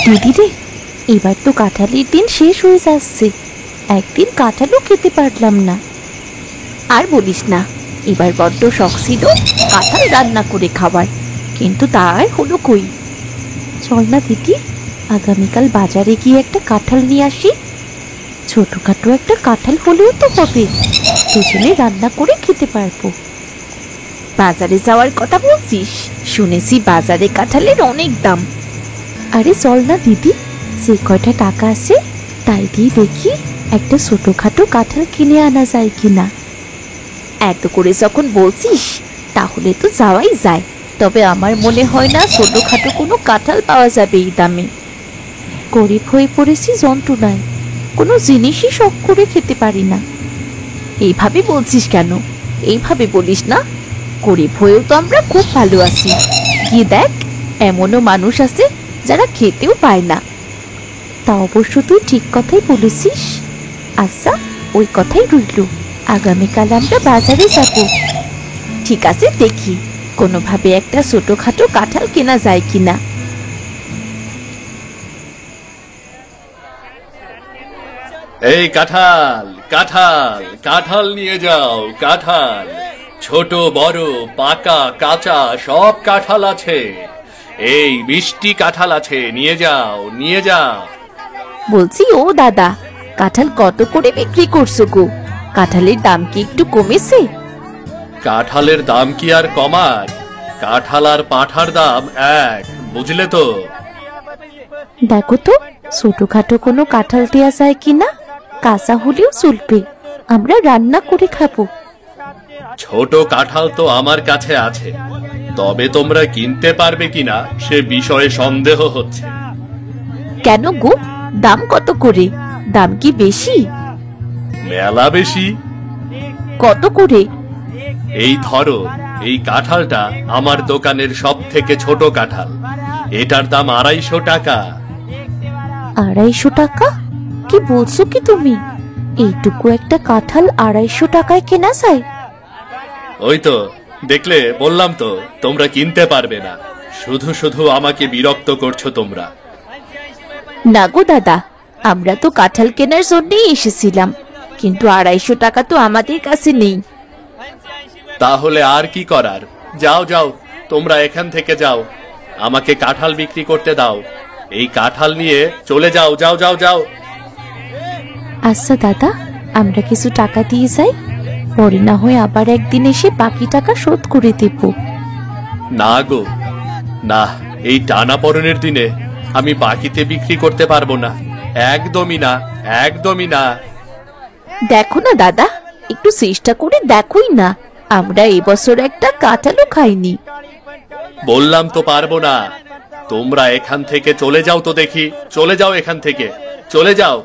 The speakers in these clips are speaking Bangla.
দিদি রে, এবার তো কাঁঠালের দিন শেষ হয়ে যাচ্ছে, একদিন কাঁঠালও খেতে পারলাম না। আর বলিস না, এবার বড্ড শখ ছিল কাঁঠাল রান্না করে খাবার, কিন্তু তাই হলো কই। চল না দিদি, আগামীকাল বাজারে গিয়ে একটা কাঁঠাল নিয়ে আসি। ছোটখাটো একটা কাঁঠাল হলেও তো হবে, দুজনে রান্না করে খেতে পারবো। বাজারে যাওয়ার কথা বলছিস? শুনেছি বাজারে কাঁঠালের অনেক দাম। আরে চল না দিদি, যে কয়টা টাকা আছে তাই দিয়ে দেখি একটা ছোটখাটো কাঁঠাল কিনে আনা যায় কিনা। এত করে যখন বলছিস তাহলে তো যাওয়াই যায়, তবে আমার মনে হয় না ছোটখাটো কোনো কাঁঠাল পাওয়া যাবে এই দামে। গরিব হয়ে পড়েছি যন্ত্রণায়, কোনো জিনিসই শখ করে খেতে পারি না। এইভাবে বলছিস কেন? এইভাবে বলিস না, গরিব হয়েও তো আমরা খুব ভালো আছি। গিয়ে দেখ, এমনও মানুষ আছে যারা খেতেও পায় না। তা অবশ্য তুই ঠিক কথাই বলেছিস। আচ্ছা, ওই কথাই রইল, আগামীকাল আমরা বাজারে যাব। ঠিক আছে, দেখি কোনোভাবে একটা ছোটখাটো কাঁঠাল কেনা যায় কিনা। এই কাঁঠাল, কাঁঠাল, কাঁঠাল নিয়ে যাও। কাঁঠাল ছোট বড় পাকা কাঁচা সব কাঁঠাল আছে। এই মিষ্টি কাঁঠাল আছে, নিয়ে যাও, নিয়ে যাও। বলছি ও দাদা, কাঁঠাল কত করে বিক্রি করছো গো? কাঁঠালের দাম কি একটু কমেছে? কাঁঠালের দাম কি আর কমার? কাঁঠাল আর পাঁঠার দাম এক, বুঝলে তো? দেখো তো ছোটখাটো কোনো কাঁঠাল দেয়া যায় কিনা, কাঁচা হলেও চলবে, আমরা রান্না করে খাবো। ছোট কাঁঠাল তো আমার কাছে আছে, তবে তোমরা কিনতে পারবে কিনা সে বিষয়ে সন্দেহ হচ্ছে। কেন গো, দাম কত করে? দাম কি বেশি? মেলা বেশি। কত করে? এই ধরো, এই কাঁঠালটা আমার দোকানের সব থেকে ছোট কাঁঠাল, এটার দাম 250 টাকা। 250 টাকা? কি বলছো কি তুমি? এইটুকু একটা কাঁঠাল 250 টাকায় কেনা যায়? ওই তো দেখলে, বললাম তো তোমরা কিনতে পারবে না, শুধু শুধু আমাকে বিরক্ত করছো তোমরা। না গো দাদা, আমরা তো কাঁঠাল কেনার জন্যই এসেছিলাম, কিন্তু 250 টাকা তো আমাদের কাছে নেই। তাহলে আর কি করার? যাও যাও, তোমরা এখান থেকে যাও, আমাকে কাঁঠাল বিক্রি করতে দাও। এই কাঁঠাল নিয়ে চলে যাও, যাও যাও যাও। আচ্ছা দাদা, আমরা কিছু টাকা দিয়ে যাই, পরে না হয় আবার একদিন এসে বাকি টাকা শোধ করে দেব। না গো, না, এই টানাপড়েনের দিনে আমি বাকিতে বিক্রি করতে পারবো না, একদমই না, একদমই না। দেখো না দাদা, একটু চেষ্টা করে দেখোই না, আমরা এবছর একটা কাঁঠালও খাইনি। বললাম তো পারবো না, তোমরা এখান থেকে চলে যাও তো দেখি, চলে যাও এখান থেকে, চলে যাও।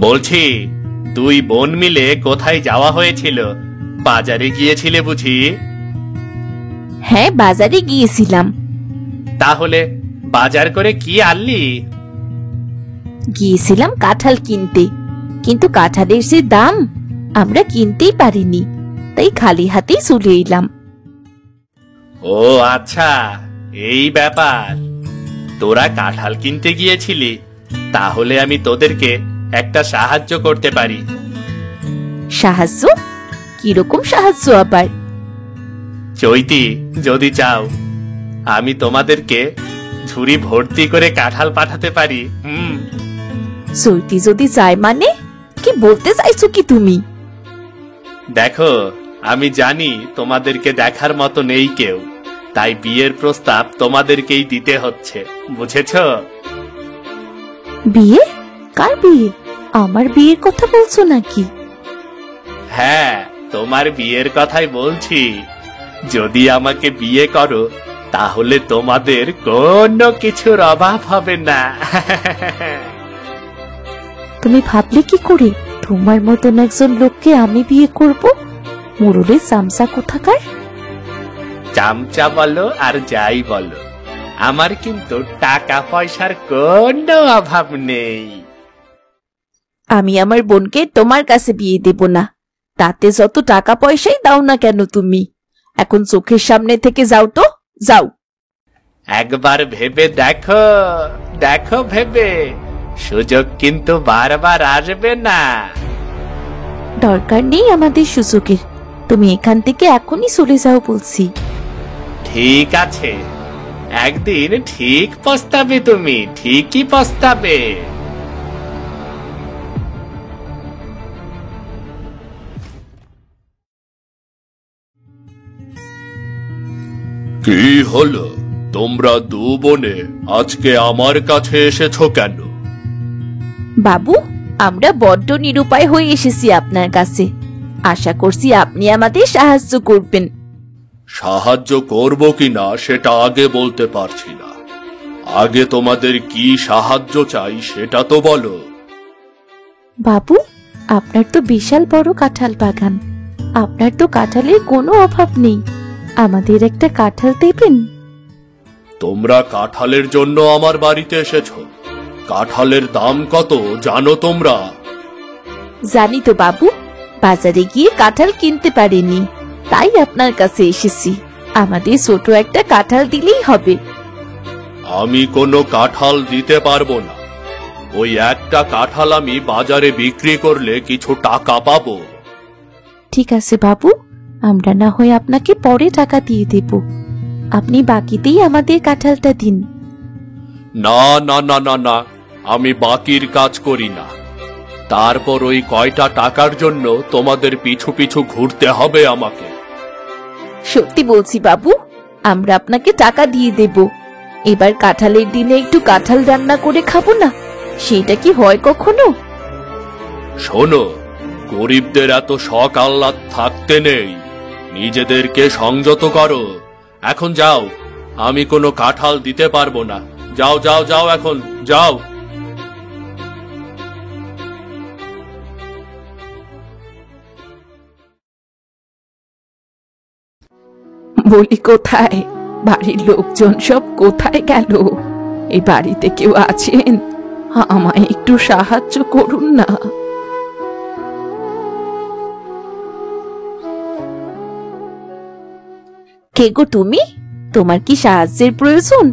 বলছি, দুই বোন মিলে কোথায় যাওয়া হয়েছিল? বাজারে গিয়েছিলে বুঝি? হ্যাঁ, বাজারে গিয়েছিলাম। তাহলে বাজার করে কি আনলি? গিয়েছিলাম কাঁঠাল কিনতে, কিন্তু কাঁঠালের যে দাম আমরা কিনতেই পারিনি, তাই খালি হাতেই চলে এলাম। ও আচ্ছা, এই ব্যাপার। তোরা কাঁঠাল কিনতে গিয়েছিলি, তাহলে আমি তোদেরকে একটা সাহায্য করতে পারি। সাহায্য? কিরকম সাহায্য আবার? চৈতি, যদি চাও আমি তোমাদেরকে ঝুড়ি ভর্তি করে কাঁঠাল পাঠাতে পারি। চৈতি যদি চায় মানে? কি বলতে চাইছো কি তুমি? দেখো, আমি জানি তোমাদেরকে দেখার মতো নেই কেউ, তাই বিয়ের প্রস্তাব তোমাদেরকেই দিতে হচ্ছে, বুঝেছো? বিয়ে? কার বিয়ে? আমার বিয়ের কথা বলছো নাকি? হ্যাঁ, তোমার বিয়ের কথাই বলছি। যদি আমাকে বিয়ে করো তাহলে তোমাদের কোনো কিছুর অভাব হবে না। তুমি ভাবলে কি করে তোমার মতন একজন লোককে আমি বিয়ে করব? মোড়লের চামচা কোথাকার। চামচা বলো আর যাই বলো, আমার কিন্তু টাকা পয়সার কোনো অভাব নেই। আমি আমার বোনকে তোমার কাছে বিয়ে দেব না, তাতে যত টাকা পয়সাই দাও না কেন তুমি, এখন চোখের সামনে থেকে যাও তো, যাও। একবার ভেবে দেখো, দেখো ভেবে, সুযোগ কিন্তু বারবার আসবে না। দরকার নেই আমাদের সুযোগের, তুমি এখান থেকে এখনই চলে যাও বলছি। ঠিক আছে, একদিন ঠিক পস্তাবে, তুমি ঠিকই পস্তাবে। কি হলো, তোমরা দু বোনে আজকে আমার কাছে এসেছো কেন? বাবু, আমরা বড্ড নিরুপায় হয়ে এসেছি আপনার কাছে। আশা করছি আপনি আমাদের সাহায্য করবেন। সাহায্য করব কিনা সেটা আগে বলতে পারছি না, আগে তোমাদের কি সাহায্য চাই সেটা তো বলো। বাবু, আপনার তো বিশাল বড় কাঁঠাল বাগান, আপনার তো কাঁঠালের কোনো অভাব নেই, আমাদের একটা কাঁঠাল দেবেন? তোমরা কাঁঠালের জন্য আমার বাড়িতে এসেছো? কাঁঠালের দাম কত জানো তোমরা? জানি তো বাবু, বাজারে গিয়ে কাঁঠাল কিনতে পারিনি, তাই আপনার কাছে এসেছি। আমাদের ছোট একটা কাঁঠাল দিলেই হবে। আমি কোনো কাঁঠাল দিতে পারবো না, ওই একটা কাঁঠাল আমি বাজারে বিক্রি করলে কিছু টাকা পাবো। ঠিক আছে বাবু, আমরা না হয় আপনাকে পরে টাকা দিয়ে দেব, আপনি বাকিতেই আমাদের কাঁঠালটা দিন। না না না না না, আমি বাকির কাজ করি না। তারপর ওই কয়টা টাকার জন্য তোমাদের পিছু পিছু ঘুরতে হবে আমাকে। সত্যি বলছি বাবু, আমরা আপনাকে টাকা দিয়ে দেব। এবার কাঁঠালের দিনে একটু কাঁঠাল রান্না করে খাবো না, সেটা কি হয় কখনো? শোনো, গরিবদের এত শখ আহ্লাদ থাকতে নেই, নিজেদেরকে সংযত করো। এখন যাও, আমি কোনো কাঁঠাল দিতে পারবো না। যাও যাও যাও, এখন যাও। বলি, কোথায় বাড়ির লোকজন সব কোথায় গেল? এই বাড়িতে কেউ আছেন? আমায় একটু সাহায্য করুন না। কে গো তুমি? তোমার কি সাহায্যের প্রয়োজন?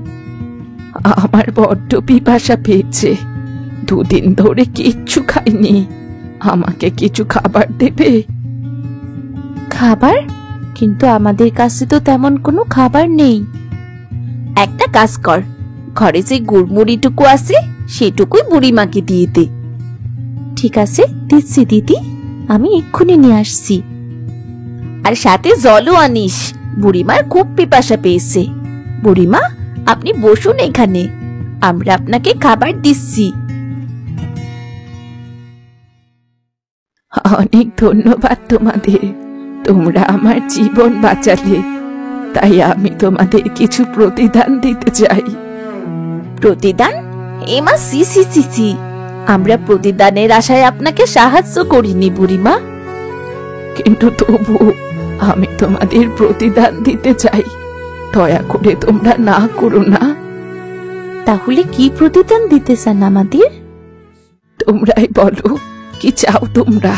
আমার বড্ড পিপাসা পেয়েছে, দুদিন ধরে কিচ্ছু খাইনি, আমাকে কিছু খাবার দেবে? খাবার? কিন্তু আমাদের কাছে তো তেমন কোনো খাবার নেই। একটা কাজ কর, ঘরে যে গুড়মুড়িটুকু আছে সেটুকুই বুড়িমাকে দিয়ে দে। ঠিক আছে, দিচ্ছি দিদি, আমি এক্ষুনি নিয়ে আসছি। আর সাথে জলও আনিস, বুড়িমার খুব পিপাসা পেয়েছে। বুড়িমা, আপনি বসুন এখানে, আমরা আপনাকে খাবার দিচ্ছি। অনেক ধন্যবাদ তোমাদের, তোমরা আমার জীবন বাঁচালে, তাই আমি তোমাদের কিছু প্রতিদান দিতে চাই। প্রতিদান? এমা সি সি সি সি, আমরা প্রতিদানের আশায় আপনাকে সাহায্য করিনি বুড়িমা। কিন্তু তবু আমি তোমাদের প্রতিদান দিতে চাই, দয়া করে তোমরা না করো না। তাহলে কি প্রতিদান দিতে চান আমাদের? তোমরাই বলো, কি চাও তোমরা?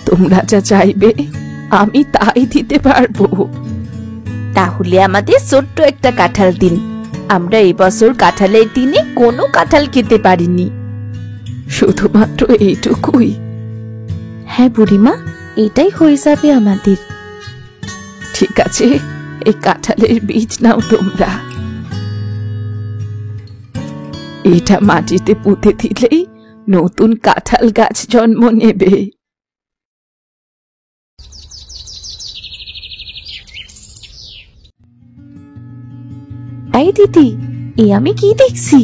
তোমরা যা চাইবে আমি তাই দিতে পারবো। তাহলে আমাদের ছোট্ট একটা কাঁঠাল দিন, আমরা এবছর কাঁঠালের দিনে কোনো কাঁঠাল খেতে পারিনি। শুধুমাত্র এইটুকুই? হ্যাঁ বুড়িমা, এটাই হয়ে যাবে আমাদের। ঠিক আছে, এই কাঁঠালের বীজ নাও তোমরা, এটা মাটিতে পুঁতে দিলেই নতুন কাঁঠাল গাছ জন্ম নেবে। এই দিদি, এ আমি কি দেখছি?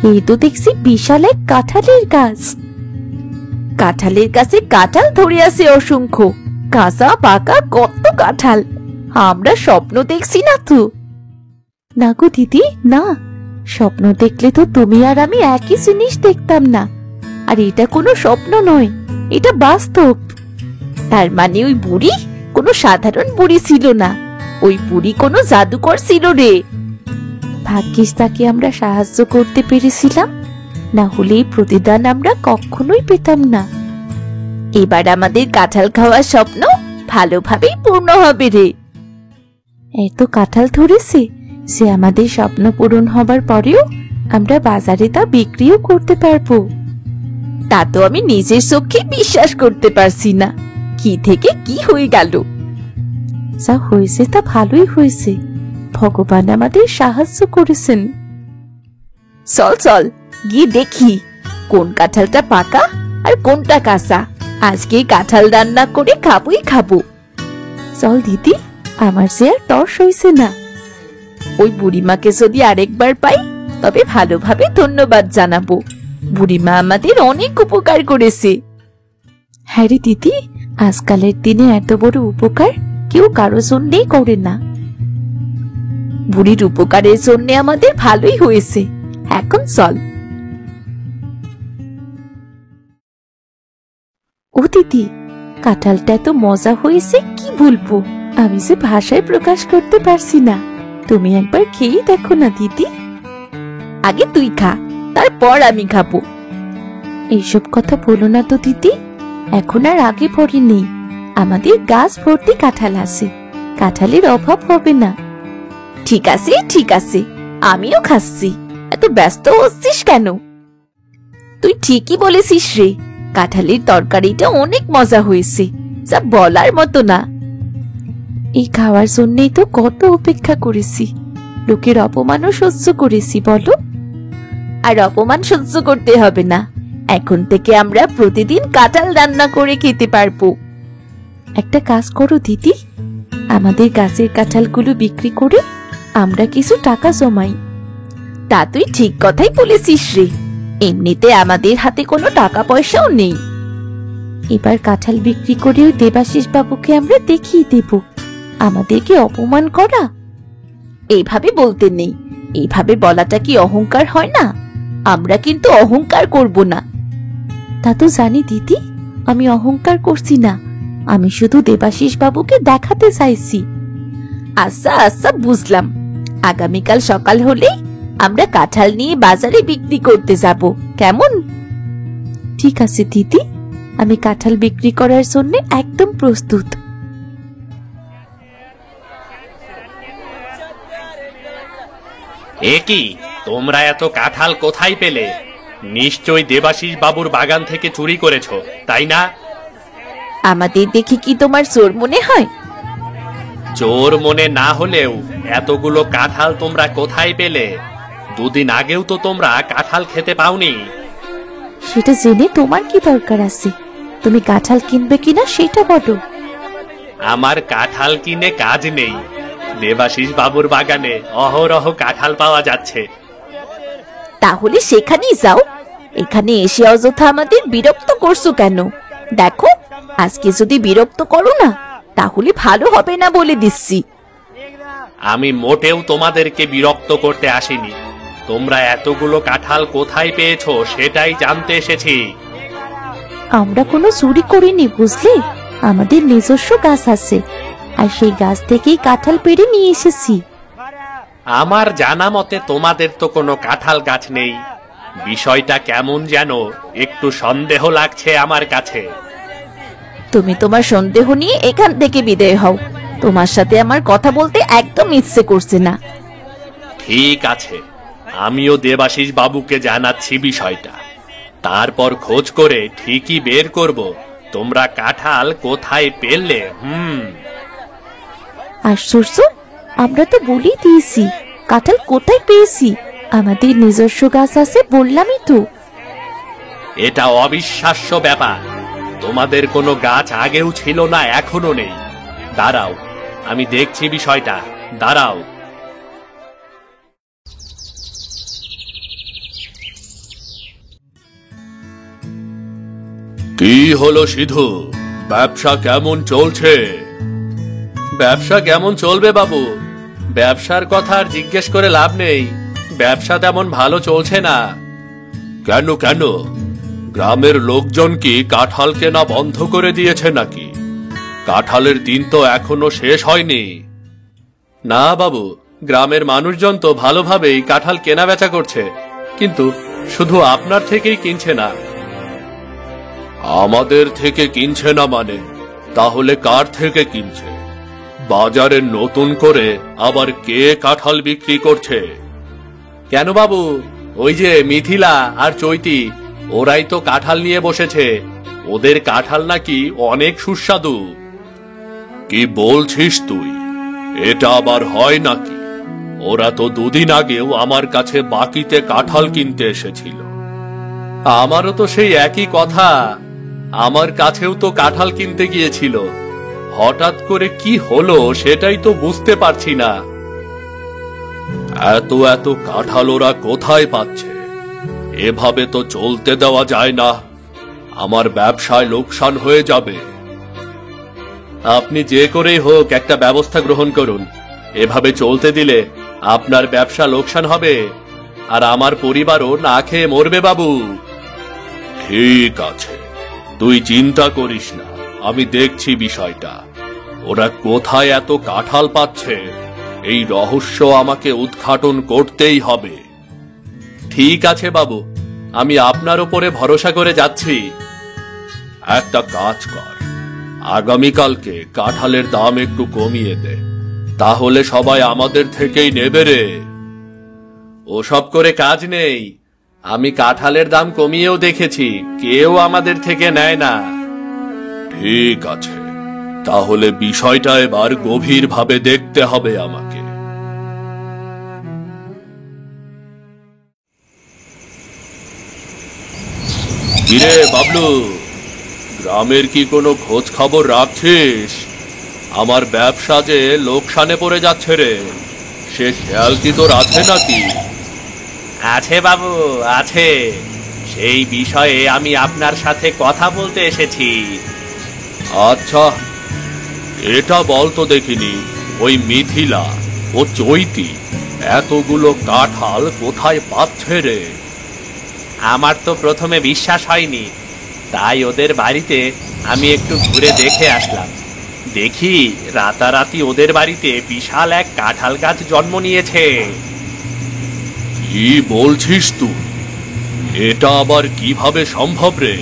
এই তো দেখছি বিশাল এক কাঁঠালের গাছ। কাঁঠালের গাছে কাঁঠাল ধরে আছে অসংখ্য, কাঁচা পাকা কত কাঁঠাল। আমরা স্বপ্ন দেখছি না তো? না গো দিদি, না, স্বপ্ন দেখলে তো তুমি আর আমি একই জিনিস দেখতাম না। আর এটা কোনো স্বপ্ন নয়, এটা বাস্তব। তার মানে ওই বুড়ি কোনো সাধারণ বুড়ি ছিল না, ওই বুড়ি কোনো জাদুকর ছিল রে। ভাগ্যিস তাকে আমরা সাহায্য করতে পেরেছিলাম, না হলে এই প্রতিদান আমরা কখনোই পেতাম না। এবার আমাদের কাঁঠাল খাওয়ার স্বপ্ন ভালোভাবেই পূর্ণ হবে রে। এত কাঁঠাল ধরেছে সে আমাদের স্বপ্ন পূরণ হবার পরেও আমরা বাজারে তা বিক্রিও করতে পারবো। তা তো আমি নিজের চোখে বিশ্বাস করতে পারছি না, কি থেকে কি হয়ে গেল। যা হয়েছে তা ভালোই হয়েছে, ভগবান আমাদের সাহায্য করেছেন। চল চল গিয়ে দেখি কোন কাঁঠালটা পাকা আর কোনটা কাঁচা। আজকে কাঁঠাল রান্না করে খাবোই খাবো। চল দিদি, আমার যে আর তর সইছে না। ওই বুড়িমাকে যদি আরেকবার পাই তবে ভালোভাবে ধন্যবাদ জানাবো। বুড়িমা আমাদের অনেক উপকার করেছে। হ্যাঁ রে দিদি, আজকালের দিনে এত বড় উপকার কেউ কারো জন্যেই করে না। বুড়ির উপকারের জন্য আমাদের ভালোই হয়েছে। এখন চল। ও দিদি, কাঁঠালটা এত মজা হয়েছে কি বলবো, আমি যে ভাষায় প্রকাশ করতে পারছি না। তুমি একবার খেয়ে দেখো না দিদি। আগে তুই খা, তারপর আমি খাবো। এইসব কথা বলো না তো দিদি, এখন আর আগে পরে নেই। আমাদের গাছ ভর্তি কাঁঠাল আছে, কাঁঠালের অভাব হবে না। ঠিক আছে ঠিক আছে, আমিও খাচ্ছি। এত ব্যস্ত হচ্ছিস কেন? তুই ঠিকই বলেছিস রে, কাঁঠালের তরকারিটা অনেক মজা হয়েছে, যা বলার মতো না। এই খাওয়ার জন্যই তো কত অপেক্ষা করেছি, লোকের অপমানও সহ্য করেছি বলো। আর অপমান সহ্য করতে হবে না, এখন থেকে আমরা প্রতিদিন কাঁঠাল রান্না করে খেতে পারবো। একটা কাজ করো দিদি, আমাদের গাছের কাঁঠালগুলো বিক্রি করে আমরা কিছু টাকা জমাই। তা তুই ঠিক কথাই বলেছিস রে, এমনিতে আমাদের হাতে কোনো টাকা পয়সাও নেই। এবার কাঁঠাল বিক্রি করে ওই দেবাশিস বাবুকে আমরা দেখিয়ে দেব আমাদেরকে অপমান করা। এইভাবে বলতে নেই, এইভাবে বলাটা কি অহংকার হয় না? আমরা কিন্তু অহংকার করব না। তা তো জানি দিদি, আমি অহংকার করছি না, আমি শুধু দেবাশিস বাবুকে দেখাতে চাইছি। আচ্ছা আচ্ছা বুঝলাম, আগামীকাল সকাল হলেই আমরা কাঁঠাল নিয়ে বাজারে বিক্রি করতে যাব, কেমন? ঠিক আছে দিদি, আমি কাঁঠাল বিক্রি করার জন্য একদম প্রস্তুত। এ কি, তোমরা এত কাঁঠাল কোথায় পেলে? নিশ্চয়ই দেবাশিস বাবুর বাগান থেকে চুরি করেছো, তাই না? আমাদের দেখে কি তোমার চোর মনে হয়? চোর মনে না হলেও এতগুলো কাঁঠাল তোমরা কোথায় পেলে? দুদিন আগেও তো তোমরা কাঁঠাল খেতে পাওনি। সেটা জেনে তোমার কি দরকার আছে? তুমি কাঁঠাল কিনবে কিনা সেটা বলো। আমার কাঁঠাল কিনে কাজ নেই, দেবাশিস বাবুর বাগানে অহরহ কাঁঠাল পাওয়া যাচ্ছে। তাহলে সেখানেই যাও, এখানে এসে অযথা আমাদের বিরক্ত করছো কেন? দেখো, আজকে যদি বিরক্ত করো না তাহলে ভালো হবে না বলে দিচ্ছি। আমি মোটেও তোমাদেরকে বিরক্ত করতে আসিনি, তোমরা এতগুলো কাঁঠাল কোথায় পেয়েছো সেটাই জানতে এসেছি। আমরা কোনো চুরি করিনি বুঝলে, আমাদের নিজস্ব গাছ আছে আর সেই গাছ থেকেই কাঁঠাল পেড়ে নিয়ে এসেছি। আমার জানা মতে তোমাদের তো কোনো কাঁঠাল গাছ নেই, বিষয়টা কেমন যেন একটু সন্দেহ লাগছে আমার কাছে। তুমি তোমার সন্দেহ নিয়ে এখান থেকে বিদায় হও, তোমার সাথে আমার কথা বলতে একদম ইচ্ছে করছে না। ঠিক আছে, আমিও দেবাশিস বাবুকে জানাচ্ছি বিষয়টা, তারপর খোঁজ করে ঠিকই বের করব তোমরা কাঁঠাল কোথায় পেলে। আশ্চর্য, আমরা তো বলেই দিয়েছি কাঁঠাল কোথায় পেয়েছি, আমাদের নিজস্ব গাছ আছে বললামই তো। এটা অবিশ্বাস্য ব্যাপার, তোমাদের কোনো গাছ আগেও ছিল না, এখনো নেই। দাঁড়াও, আমি দেখছি বিষয়টা, দাঁড়াও। কি হলো সিধু, ব্যবসা কেমন চলছে? ব্যবসা কেমন চলবে বাবু, ব্যবসার কথা আর জিজ্ঞেস করে লাভ নেই, ব্যবসা তেমন ভালো চলছে না। কেন কেন, গ্রামের লোকজন কি কাঁঠাল কেনা বন্ধ করে দিয়েছে নাকি? কাঁঠালের দিন তো এখনো শেষ হয়নি। না বাবু, গ্রামের মানুষজন তো ভালোভাবেই কাঁঠাল কেনা বেচা করছে, কিন্তু শুধু আপনার থেকেই কিনছে না। আমাদের থেকে কিনছে না মানে, তাহলে কার থেকে কিনছে? বাজারে নতুন করে আবার কে কাঁঠাল বিক্রি করছে? কেন বাবু, ওই যে মিথিলা আর চৈতি, ওরাই তো কাঁঠাল নিয়ে বসেছে। ওদের কাঁঠাল নাকি অনেক সুস্বাদু। কি বলছিস তুই? এটা আবার হয় নাকি? ওরা তো দুদিন আগেও আমার কাছে বাকিতে কাঁঠাল কিনতে এসেছিল। আমারও তো সেই একই কথা। আমার কাছেও তো কাঁঠাল কিনতে গিয়েছিল। হঠাৎ করে কি হলো সেটাই তো বুঝতে পারছি না। এত এত কাঁঠাল ওরা কোথায় পাচ্ছে? এভাবে তো চলতে দেওয়া যায় না। আমার ব্যবসায় লোকসান হয়ে যাবে। আপনি যে করেই হোক একটা ব্যবস্থা গ্রহণ করুন। এভাবে চলতে দিলে আপনার ব্যবসা লোকসান হবে, আর আমার পরিবারও না খেয়ে মরবে বাবু। ঠিক আছে, তুই চিন্তা করিস না, আমি দেখছি বিষয়টা। ওরা কোথায় এত কাঁঠাল পাচ্ছে এই রহস্য আমাকে উদ্ঘাটন করতেই হবে। ঠিক আছে বাবু, আমি আপনার উপরে ভরসা করে যাচ্ছি। একটা কাজ কর, আগামীকালকে কাঁঠালের দাম একটু কমিয়ে দে, তাহলে সবাই আমাদের থেকেই নেবে রে। ওসব করে কাজ নেই। আমি কাঁঠালের দাম কমিয়েও দেখেছি, কেউ আমাদের থেকে নেয় না। ঠিক আছে, তাহলে বিষয়টা এবার গভীরভাবে দেখতে হবে আমাকে। কিরে বাবলু, গ্রামের কি কোনো খোঁজ খবর রাখছিস? আমার ব্যবসা যে লোকসানে পড়ে যাচ্ছে রে, সে খেয়াল কি তোর আছে নাকি? আছে বাবু, আছে। সেই বিষয়ে আমি আপনার সাথে কথা বলতে এসেছি। আচ্ছা, এটা বলতো দেখিনি, ওই মিথিলা ও চৈতি এতগুলো কাঁঠাল কোথায় পাচ্ছে রে? আমার তো প্রথমে বিশ্বাস হয়নি, তাই ওদের বাড়িতে আমি একটু ঘুরে দেখে আসলাম। দেখি রাতারাতি ওদের বাড়িতে বিশাল এক কাঁঠাল গাছ জন্ম নিয়েছে। কি বলছিস তুই? এটা আবার কিভাবে সম্ভব রে?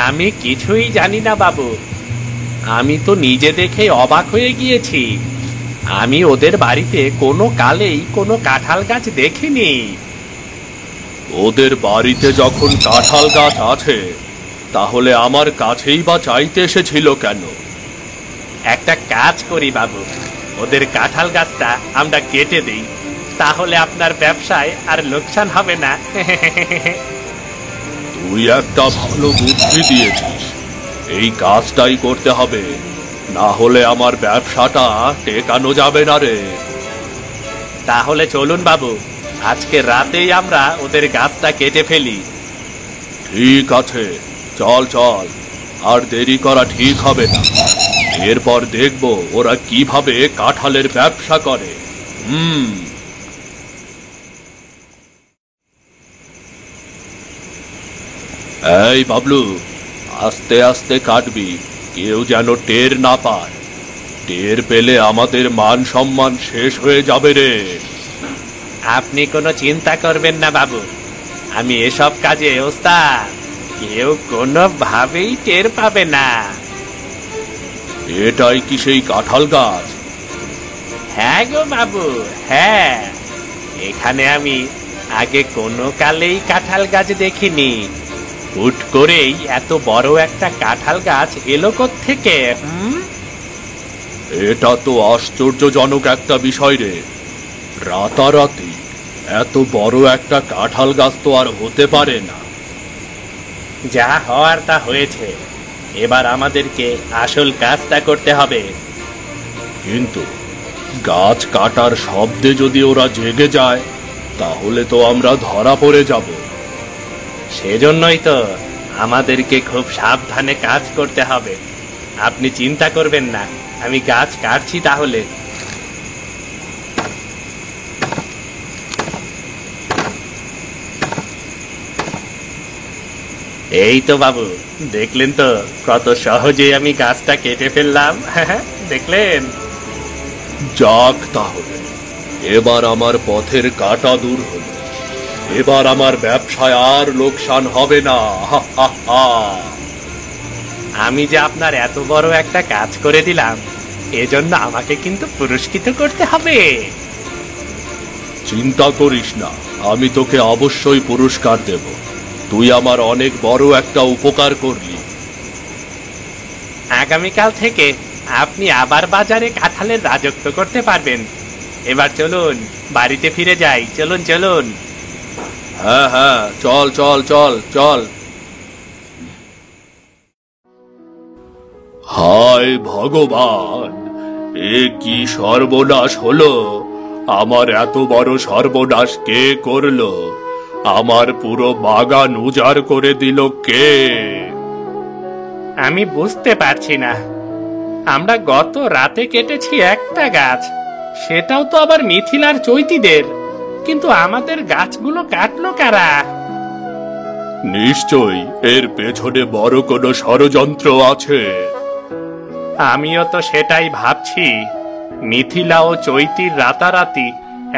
আমি কিছুই জানি না বাবু, আমি তো নিজে দেখে অবাক হয়ে গিয়েছি। আমি ওদের বাড়িতে কোনো কালেই কোনো কাঁঠাল গাছ দেখিনি। ওদের বাড়িতে যখন কাঁঠাল গাছ আছে, তাহলে আমার কাছেই বা চাইতে এসেছিল কেন? একটা কাজ করি বাবু, ওদের কাঁঠাল গাছটা আমরা কেটে দেই, তাহলে আপনার ব্যবসায় আর লোকসান হবে না। তুই একটা ভালো বুদ্ধি দিয়েছিস, এই কাজটাই করতে হবে, না হলে আমার ব্যবসাটা টেকানো যাবে না রে। তাহলে চলুন বাবু, আজকে রাতেই আমরা ওদের গাছটা কেটে ফেলি। ঠিক আছে, চল চল, আর দেরি করা ঠিক হবে না। এরপর দেখব ওরা কিভাবে কাঁঠালের ব্যবসা করে। এই বাবলু, আস্তে আস্তে কাটবি, কেউ যেন টের না পায়। টের পেলে আমাদের মান সম্মান শেষ হয়ে যাবে রে। আপনি কোনো চিন্তা করবেন না বাবু, আমি এসব কাজে ওস্তাদ, কেউ কোনোভাবেই টের পাবে না। এটাই কি সেই কাঁঠাল গাছ? হ্যাঁ গো বাবু, হ্যাঁ। এখানে আমি আগে কোনো কালেই কাঁঠাল গাছ দেখিনি। হুট করেই এত বড় একটা কাঁঠাল গাছ এলো কোত্থেকে? এটা তো আশ্চর্যজনক একটা বিষয় রে। রাতারাতি এত বড় একটা কাঁঠাল গাছ তো আর হতে পারে না। যা হওয়ার তা হয়েছে, এবার আমাদেরকে আসল কাজটা করতে হবে। কিন্তু গাছ কাটার শব্দে যদি ওরা জেগে যায়, তাহলে তো আমরা ধরা পড়ে যাব। সেজন্যই তো আমাদেরকে খুব সাবধানে কাজ করতে হবে। আপনি চিন্তা করবেন না, আমি গাছ কাটছি তাহলে। এই তো বাবু, দেখলেন তো কত সহজে আমি গাছটা কেটে ফেললাম। দেখলেন? যাক, তাহলে এবার আমার পথের কাঁটা দূর হলো। এবার আমার ব্যবসায় আর লোকসান হবে না। আমি যে আপনার এত বড় একটা কাজ করে দিলাম, এজন্য আমাকে কিন্তু পুরস্কৃত করতে হবে। চিন্তা করিস না, আমি তোকে অবশ্যই পুরস্কার দেব। তুই আমার অনেক বড় একটা উপকার করলি। আগামীকাল থেকে আপনি আবার বাজারে কাঁঠালের রাজত্ব করতে পারবেন। এবার চলুন, বাড়িতে ফিরে যাই। চলুন চলুন। হ্যাঁ হ্যাঁ, চল চল চল চল। হায় ভগবান, এ কি সর্বনাশ হলো! আমার এত বড় সর্বনাশ কে করলো? আমার পুরো বাগান উজাড় করে দিল কে? আমি বুঝতে পারছি না। আমরা গত রাতে কেটেছি একটা গাছ, সেটাও তো আবার মিথিলার চৈতিদের, কিন্তু আমাদের গাছগুলো কাটলো কারা? নিশ্চয়ই এর পেছনে বড় কোনো ষড়যন্ত্র আছে। আমিও তো সেটাই ভাবছি। মিথিলা ও চৈতির রাতারাতি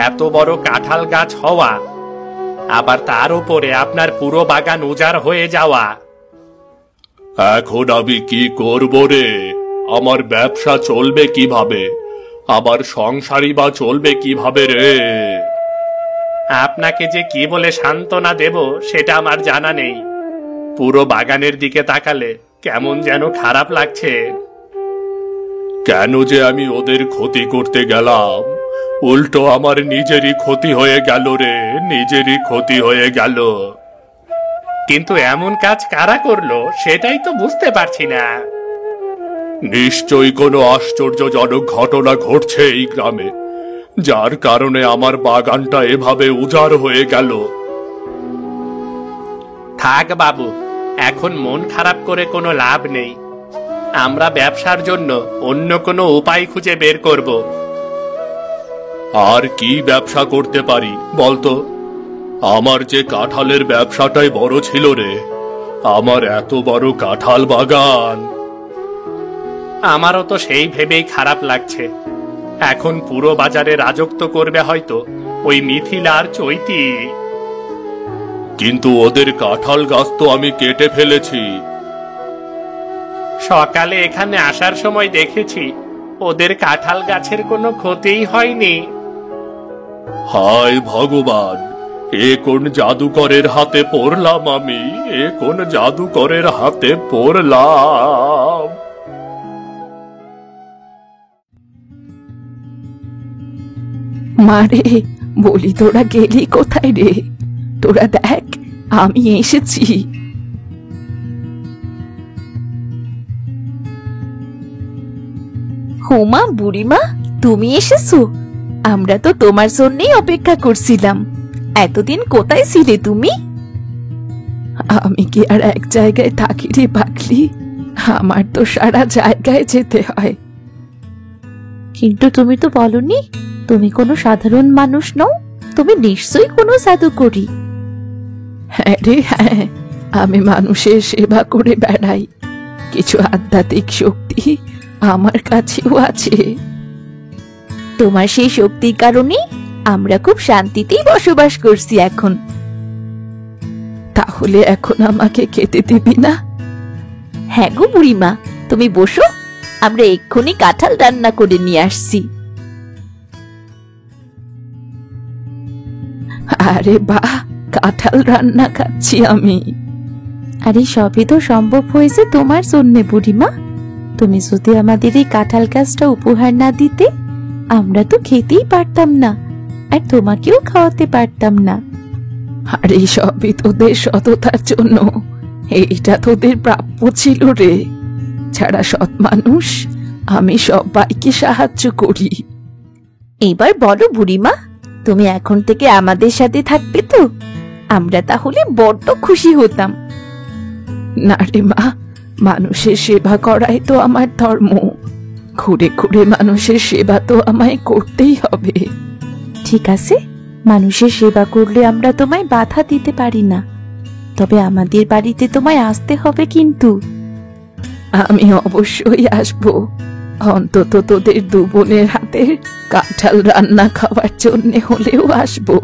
এত বড় কাঁঠাল গাছ হওয়া, আবার তার উপরে আপনার পুরো বাগান উজাড় হয়ে যাওয়া। এখন আমি কি করব রে? আমার ব্যবসা চলবে কিভাবে? আমার সংসারই বা চলবে কিভাবে রে? আপনাকে যে কি বলে সান্ত্বনা দেব সেটা আমার জানা নেই। পুরো বাগানের দিকে তাকালে কেমন যেন খারাপ লাগছে। কেন যে আমি ওদের ক্ষতি করতে গেলাম, উল্টো আমার নিজেরই ক্ষতি হয়ে গেল রে, নিজেরই ক্ষতি হয়ে গেল। কিন্তু এমন কাজ কারা করলো সেটাই তো বুঝতে পারছি না। নিশ্চয়ই কোনো আশ্চর্যজনক ঘটনা ঘটছে এই গ্রামে, যার কারণে আমার বাগানটা এভাবে উজাড় হয়ে গেল। থাক বাবু, এখন মন খারাপ করে কোনো লাভ নেই। আমরা ব্যবসার জন্য অন্য কোনো উপায় খুঁজে বের করব। আর কি ব্যবসা করতে পারি বলতো? আমার যে কাঁঠালের ব্যবসাটাই বড় ছিল রে, আমার এত বড় কাঁঠাল বাগান। আমারও তো সেই ভেবেই খারাপ লাগছে। এখন পুরো বাজারে রাজত্ব করবে হয়তো ওই মিথিলার চৈতি। কিন্তু ওদের কাঁঠাল গাছ তো আমি কেটে ফেলেছি। সকালে এখানে আসার সময় দেখেছি ওদের কাঁঠাল গাছের কোনো ক্ষতিই হয়নি। হায় ভগবান, এ কোন জাদুকরের হাতে পড়লাম আমি? এ কোন জাদুকরের হাতে পড়লাম? মারে, বলি তোরা গেলি কোথায় রে? তোরা দেখ, আমি এসেছি। হোমা, বুড়িমা, তুমি এসেছো? আমরা তো তোমার জন্যই অপেক্ষা করছিলাম। এতদিন কোথায় ছিলে তুমি? আমি কি আর এক জায়গায় থাকি রে পাগলি? আমার তো সারা জায়গায় যেতে হয়। কিন্তু তুমি তো বলনি তুমি কোনো সাধারণ মানুষ নও, তুমি নিশ্চয়ই কোনো জাদুকরি। হ্যাঁ রে হ্যাঁ, আমি মানুষের সেবা করে বেড়াই। কিছু আধ্যাত্মিক শক্তি আমার কাছেও আছে। তোমার সেই শক্তির কারণে আমরা খুব শান্তিতেই বসবাস করছি এখন। তাহলে এখন আমাকে খেতে দিবি না? হ্যাঁ গো বুড়িমা, তুমি বসো, আমরা এক্ষুনি কাঁঠাল রান্না করে নিয়ে আসছি। আরে বাহ, কাঁঠাল রান্না খাচ্ছি আমি। আরে সবই তো সম্ভব হয়েছে তোমার জন্যে বুড়িমা। তুমি যদি আমাদের এই কাঁঠাল গাছটা উপহার না দিতে, আমরা তো খেতেই পারতাম না, আর তোমাকেও খাওয়াতে পারতাম না। আরে সবই তোদের সততার জন্য। এইটা তোদের প্রাপ্য ছিল রে। ছাড়া সৎ মানুষ, আমি সবাইকে সাহায্য করি। এবার বলো বুড়িমা, তুমি এখন থেকে আমাদের সাথে থাকবে তো? আমরা তাহলে বড্ড খুশি হতাম। না রে মা, মানুষের সেবা করাই তো আমার ধর্ম। ঘুরে ঘুরে মানুষের সেবা তো আমায় করতেই হবে। ঠিক আছে, মানুষের সেবা করলে আমরা তোমায় বাধা দিতে পারি না, তবে আমাদের বাড়িতে তোমায় আসতে হবে কিন্তু। আমি অবশ্যই আসবো, অন্তত তোদের দু বোনের হাতের কাঁঠাল রান্না খাওয়ার জন্য হলেও আসবো।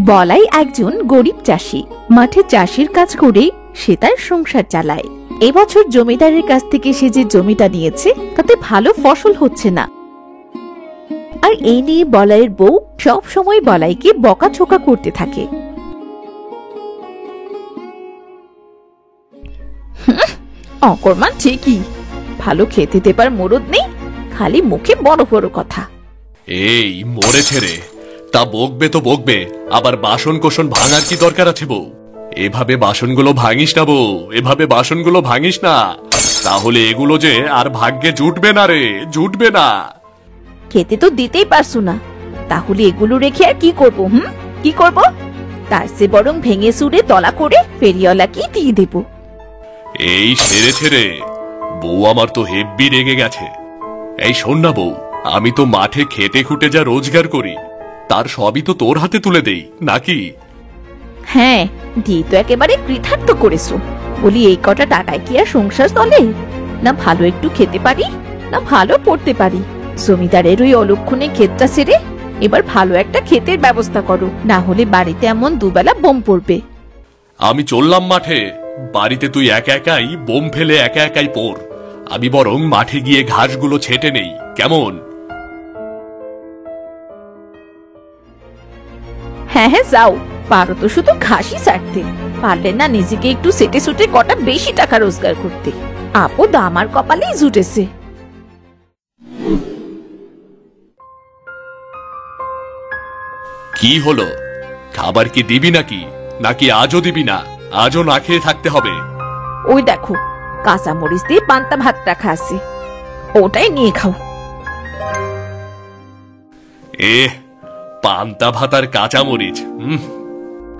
বলাই একজন গরিব চাষি। মাঠে চাষের কাজ করে সে তার সংসার চালায়। এবছর জমিদারের কাছ থেকে সে যে জমিটা নিয়েছে তাতে ভালো ফসল হচ্ছে না। আর এই নিয়ে বলাইয়ের বউ সব সময় বলাইকে বকাঝকা করতে থাকে। অকর্মাণ ঠিকই, ভালো খেতে দেবার মরদ নেই, খালি মুখে বড় বড় কথা। এই মরেছে রে, তা বকবে তো বকবে, আবার বাসন কোসন ভাঙার কি দরকার আছে বউ? এভাবে বাসনগুলো ভাঙিস না বউ, এভাবে বাসনগুলো ভাঙিস না, তাহলে এগুলো যে আর ভাগ্যে জুটবে না রে, জুটবে না। খেতে তো দিতেই পারছো না, তাহলে এগুলো রেখে আর কি করব? কি করব? তার চেয়ে বরং ভেঙে চুরে তলা করে ফেরিওয়ালাকে দিয়ে দেব। এই সেরেছে রে, বউ আমার তো হেব্বি রেগে গেছে। এই শোন না বউ, আমি তো মাঠে খেটে খুটে যা রোজগার করি তার সবই তো তোর হাতে তুলে দেই নাকি? হ্যাঁ, দিয়ে তো একেবারে কৃতার্থ করেছো। বলি এই কটা টাকায় কি আর সংসার চলে? না ভালো একটু খেতে পারি, না ভালো পড়তে পারি। জমিদারের ওই অলক্ষণে ক্ষেতটা ছেড়ে এবার ভালো একটা ক্ষেতের ব্যবস্থা করো, না হলে বাড়িতে এমন দুবেলা বোম পড়বে। আমি চললাম মাঠে, বাড়িতে তুই একা একাই বোম ফেলে একা একাই পড়। আমি বরং মাঠে গিয়ে ঘাসগুলো ছেটে নেই, কেমন? হ্যাঁ হ্যাঁ যাও, পারো তো শুধু ঘাসই ছাড়তে, পারলে না নিজেকে একটু সেটে সুটে কটা বেশি টাকা রোজগার করতে। আপদ আমার কপালেই জুটেছে। কি হলো, খাবার কি দিবি নাকি, নাকি আজও দিবি না? আজও না খেয়ে থাকতে হবে? ওই দেখো, কাঁচা মরিচ দিয়ে পান্তা ভাত রাখা আছে, ওটাই নিয়ে খাও। পান্তা ভাত আর কাঁচা মরিচ,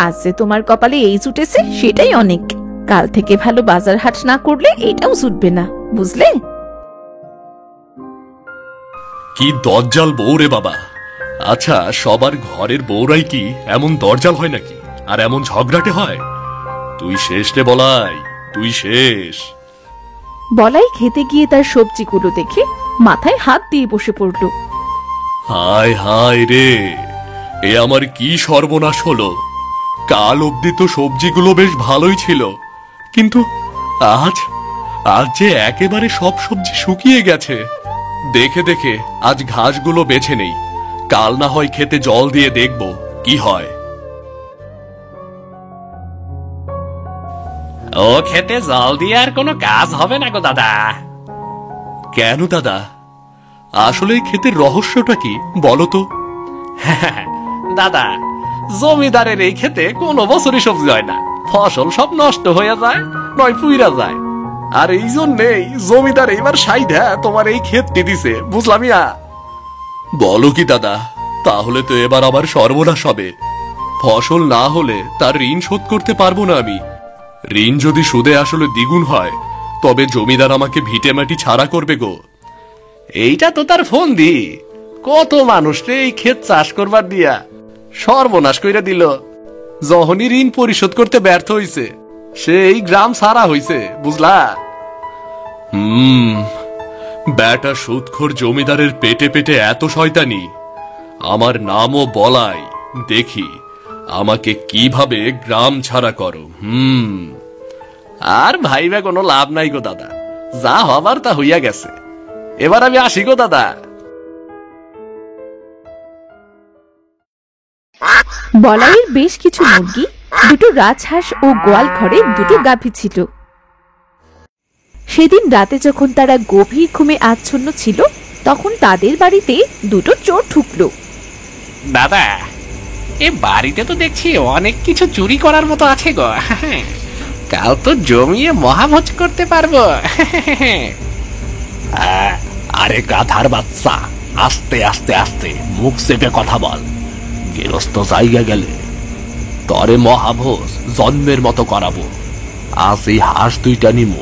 আজ যে তোমার কপালে এই জুটেছে সেটাই অনেক। কাল থেকে ভালো বাজার হাট না করলে এটাও জুটবে না, বুঝলে? কি দজ্জাল বউ রে বাবা। আচ্ছা, সবার ঘরের বউরাই কি এমন দরজাল হয় নাকি, আর এমন ঝগড়াটে হয়? তুই শেষ রে বলাই, তুই শেষ। বলাই খেতে গিয়ে তার সবজিগুলো দেখে মাথায় হাত দিয়ে বসে পড়ল। হায় হায় রে, এ আমার কি সর্বনাশ হলো। কাল অবধি তো সবজিগুলো বেশ ভালোই ছিল, কিন্তু আজ আজ যে একেবারে সব সবজি শুকিয়ে গেছে। দেখে দেখে আজ ঘাসগুলো বেছে নেই, কাল না হয় খেতে জল দিয়ে দেখব কি হয়। ও খেতে জল দিয়ে আর কোনো কাজ হবে না গো দাদা। কেন দাদা, আসলে ক্ষেতের রহস্যটা কি বলো তো? দাদা, জমিদারের এই খেতে কোনো বছরই সবজি হয় না, ফসল সব নষ্ট হয়ে যায়, নয় পুইরা যায়। আর এই জন্যেই জমিদার এবার সাইডা তোমার এই ক্ষেতটি দিছে, বুঝলামিয়া? বলো কি দাদা, তাহলে তো এবার আবার সর্বনাশ হবে। ফসল না হলে তার ঋণ শোধ করতে পারবো না আমি। ঋণ যদি সুদে আসলে দ্বিগুণ হয় তবে জমিদার আমাকে ভিটে মাটি ছাড়া করবে গো। এইটা তো তার ফোন দি, কত মানুষকে এই ক্ষেত চাষ করবার দিয়া সর্বনাশ কইরা দিল। যখনই ঋণ পরিশোধ করতে ব্যর্থ হইছে সেই গ্রাম সারা হইছে, বুঝলা? ব্যাটা সুদখোর জমিদারের পেটে পেটে এত শয়তানি। আমার নামও বলাই, দেখি আমাকে কিভাবে গ্রাম ছাড়া করো। আর ভাইবা কোনো লাভ নাই গো দাদা, যা হবার তা হইয়া গেছে। এবার আমি আসি গো দাদা। বলাইয়ের বেশ কিছু মুরগি, দুটো রাজহাঁস ও গোয়াল ঘরে দুটো গাভী ছিল। সেদিন রাতে যখন তারা গভীর ঘুমে আচ্ছন্ন ছিল তখন তাদের বাড়িতে দুটো চোর ঢুকলো। দাদা, এ বাড়িতে তো দেখছি অনেক কিছু চুরি করার মতো আছে গো। কাল তো জমিয়ে মহাভোজ করতে পারবো। আরে গাধার বাচ্চা, আস্তে আস্তে আস্তে মুখ চেপে কথা বল। গেরস্ত জায়গা গেলে তরে মহাভোজ জন্মের মতো করাবো। আজ এই হাঁস দুইটা নিমু,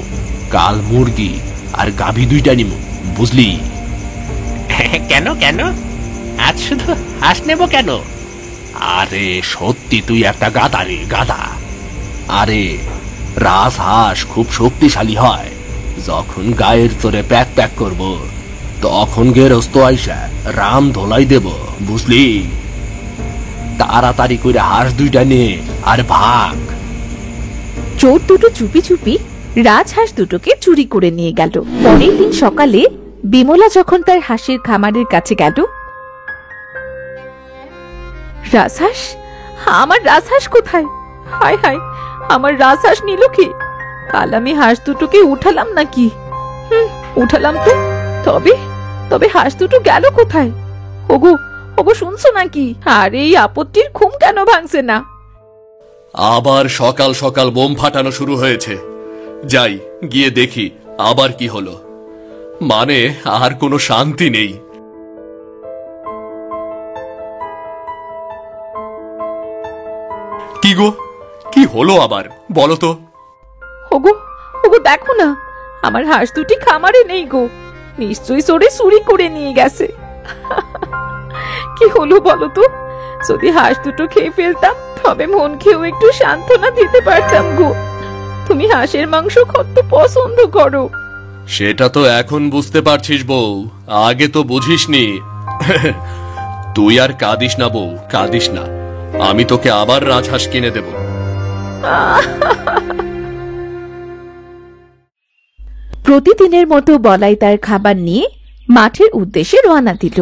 কাল মুরগি আর গাভী দুইটা নিমু, বুঝলি? কেন কেন আজ শুধু হাঁস নেবো কেন? আরে সত্যি তুই একটা গাধা রে, গাধা। আরে রাজহাঁস খুব শক্তিশালী হয়, যখন গায়ের তোরে প্যাক প্যাক করব তখন গেরস্ত আইসা রাম ধোলাই দেব, বুঝলি? তাড়াতাড়ি করে হাঁস দুইটা নে আর ভাগ। চোর দুটো চুপি চুপি রাজহাঁস দুটোকে চুরি করে নিয়ে গেল। পরের দিন সকালে বিমলা যখন তার হাঁসের খামারের কাছে গেল, রাজহাঁস, আমার রাজহাঁস কোথায়? হায় হায়, আমার রাজহাঁস নিল কি? কাল আমি হাঁস দুটোকে উঠালাম নাকি? উঠালাম তো, তবে তবে হাঁস দুটো গেল কোথায়? ওগো ওগো, শুনছো নাকি? আর এই আপত্তির ঘুম কেন ভাঙছে না? আবার সকাল সকাল বোম ফাটানো শুরু হয়েছে। যাই গিয়ে দেখি আবার কি হলো। মানে আর কোনো শান্তি নেই। কি গো, কি হলো আবার বলো তো? ওগো ওগো, দেখো না, আমার হাঁস দুটি খামারে নেই গো। নিশ্চয়ই চোরে চুরি করে নিয়ে গেছে। কি হলো বলো তো? যদি হাঁস দুটো খেয়ে ফেলতাম তবে মন খেয়েও একটু সান্ত্বনা দিতে পারতাম গো। তুমি হাঁসের মাংস কত পছন্দ করো। সেটা তো এখন বুঝতে পারছিস বউ, আগে তো বুঝিসনি। তুই আর কাঁদিস না বউ, কাঁদিস না। আমি তোকে আবার রাজহাঁস কিনে দেব। প্রতিদিনের মতো বলাই তার খাবার নিয়ে মাঠের উদ্দেশ্যে রওনা দিল।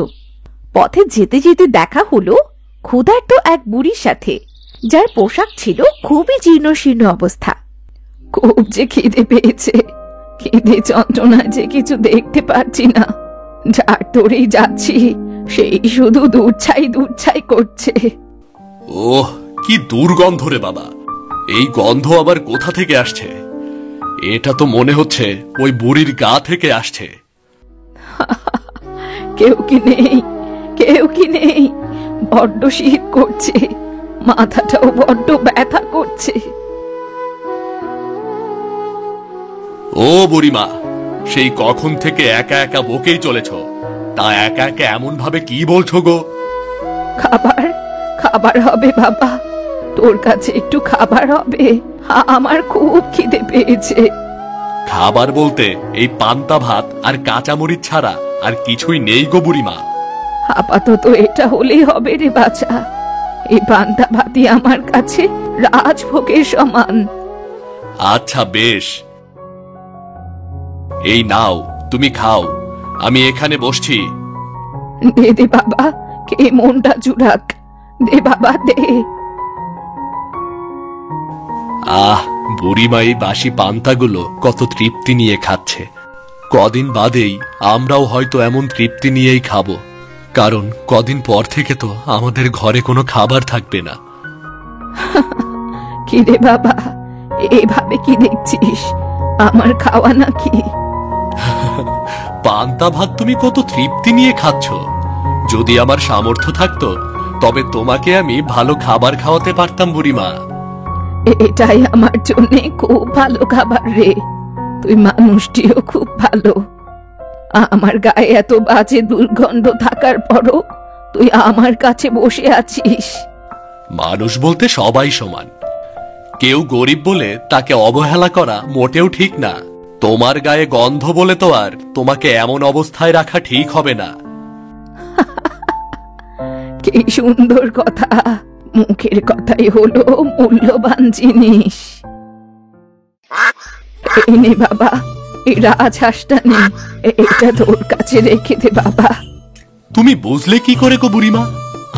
পথে যেতে যেতে দেখা হলো ক্ষুধার্ত এক বুড়ির সাথে, যার পোশাক ছিল খুবই জীর্ণশীর্ণ অবস্থা। খুব যে খিদে পেয়েছে, খিদে যন্ত্রণায় যে কিছু দেখতে পাচ্ছি না। যার তোরেই যাচ্ছি সেই শুধু দুধছাই দুধছাই করছে। ওহ, কি দুর্গন্ধ রে বাবা! এই গন্ধ আবার কোথা থেকে আসছে? এটা তো মনে হচ্ছে ওই বুড়ির গা থেকে আসছে। কেউ কি নেই? কেউ কি নেই? বড্ড শীত করছে, মাথাটাও বড্ড ব্যথা করছে। ও বুড়িমা, সেই কখন থেকে একা একা বকেই চলেছ, তা একা একা এমন ভাবে কি বলছো গো? খাবার খাবার হবে বাবা, তোর কাছে একটু খাবার হবে? আমার খুব খিদে পেয়েছে। খাবার বলতে এই পান্তা ভাত আর কাঁচামরিচ ছাড়া আর কিছুই নেই গো বুড়িমা। আপাতত এটা হলেই হবে রে বাছা। এই পান্তা ভাতই আমার কাছে রাজভোগের সমান। আচ্ছা বেশ, এই নাও তুমি খাও, আমি এখানে বসছি। দে দে বাবা, কে মনটা জুড়াক, দে বাবা দে। আহ, বুড়িমা এই বাসি পান্তাগুলো কত তৃপ্তি নিয়ে খাচ্ছে। কদিন বাদেই আমরাও হয়তো এমন তৃপ্তি নিয়েই খাবো, কারণ কদিন পর থেকে তো আমাদের ঘরে কোনো খাবার থাকবে না। কি রে বাবা, এভাবে কি দেখছিস? আমার খাওয়া নাকি? পান্তা ভাত তুমি কত তৃপ্তি নিয়ে খাচ্ছ। যদি আমার সামর্থ্য থাকতো তবে তোমাকে আমি ভালো খাবার খাওয়াতে পারতাম বুড়িমা। এটাই আমার জন্য খুব ভালো খাবার রে। তুই মানুষটিও খুব ভালো। আমার গায়ে এত বাজে দুর্গন্ধ থাকার পরও তুই আমার কাছে বসে আছিস। মানুষ বলতে সবাই সমান, কেউ গরিব বলে তাকে অবহেলা করা মোটেও ঠিক না। তোমার গায়ে গন্ধ বলে তো আর তোমাকে এমন অবস্থায় রাখা ঠিক হবে না। কি সুন্দর কথা, মুখের কথাই হলো মূল্যবান জিনিস। এই নে বাবা, এই রাজহাঁসটা নে, এটা তোর কাছে রেখে দে বাবা। তুমি বুঝলে কি করে গো বুড়িমা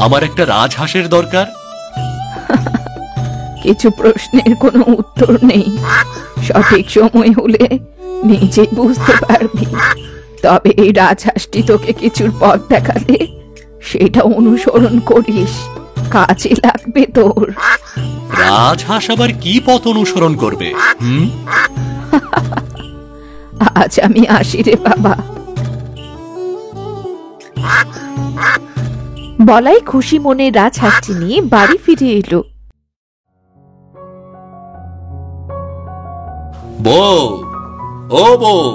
আমার একটা রাজহাঁসের দরকার? কিছু প্রশ্নের কোনো উত্তর নেই, সঠিক সময় হলে নিজেই বুঝতে পারবি। তবে এই রাজহাঁসটি তোকে কিছুর পথ দেখালে সেটা অনুসরণ করিস, কাজে লাগবে তোর। রাজহাঁস আবার কি পথ অনুসরণ করবে? আজ আমি আসি রে বাবা। বলাই খুশি মনে রাজহাঁসটি নিয়ে বাড়ি ফিরে এলো। বউ, ও বউ,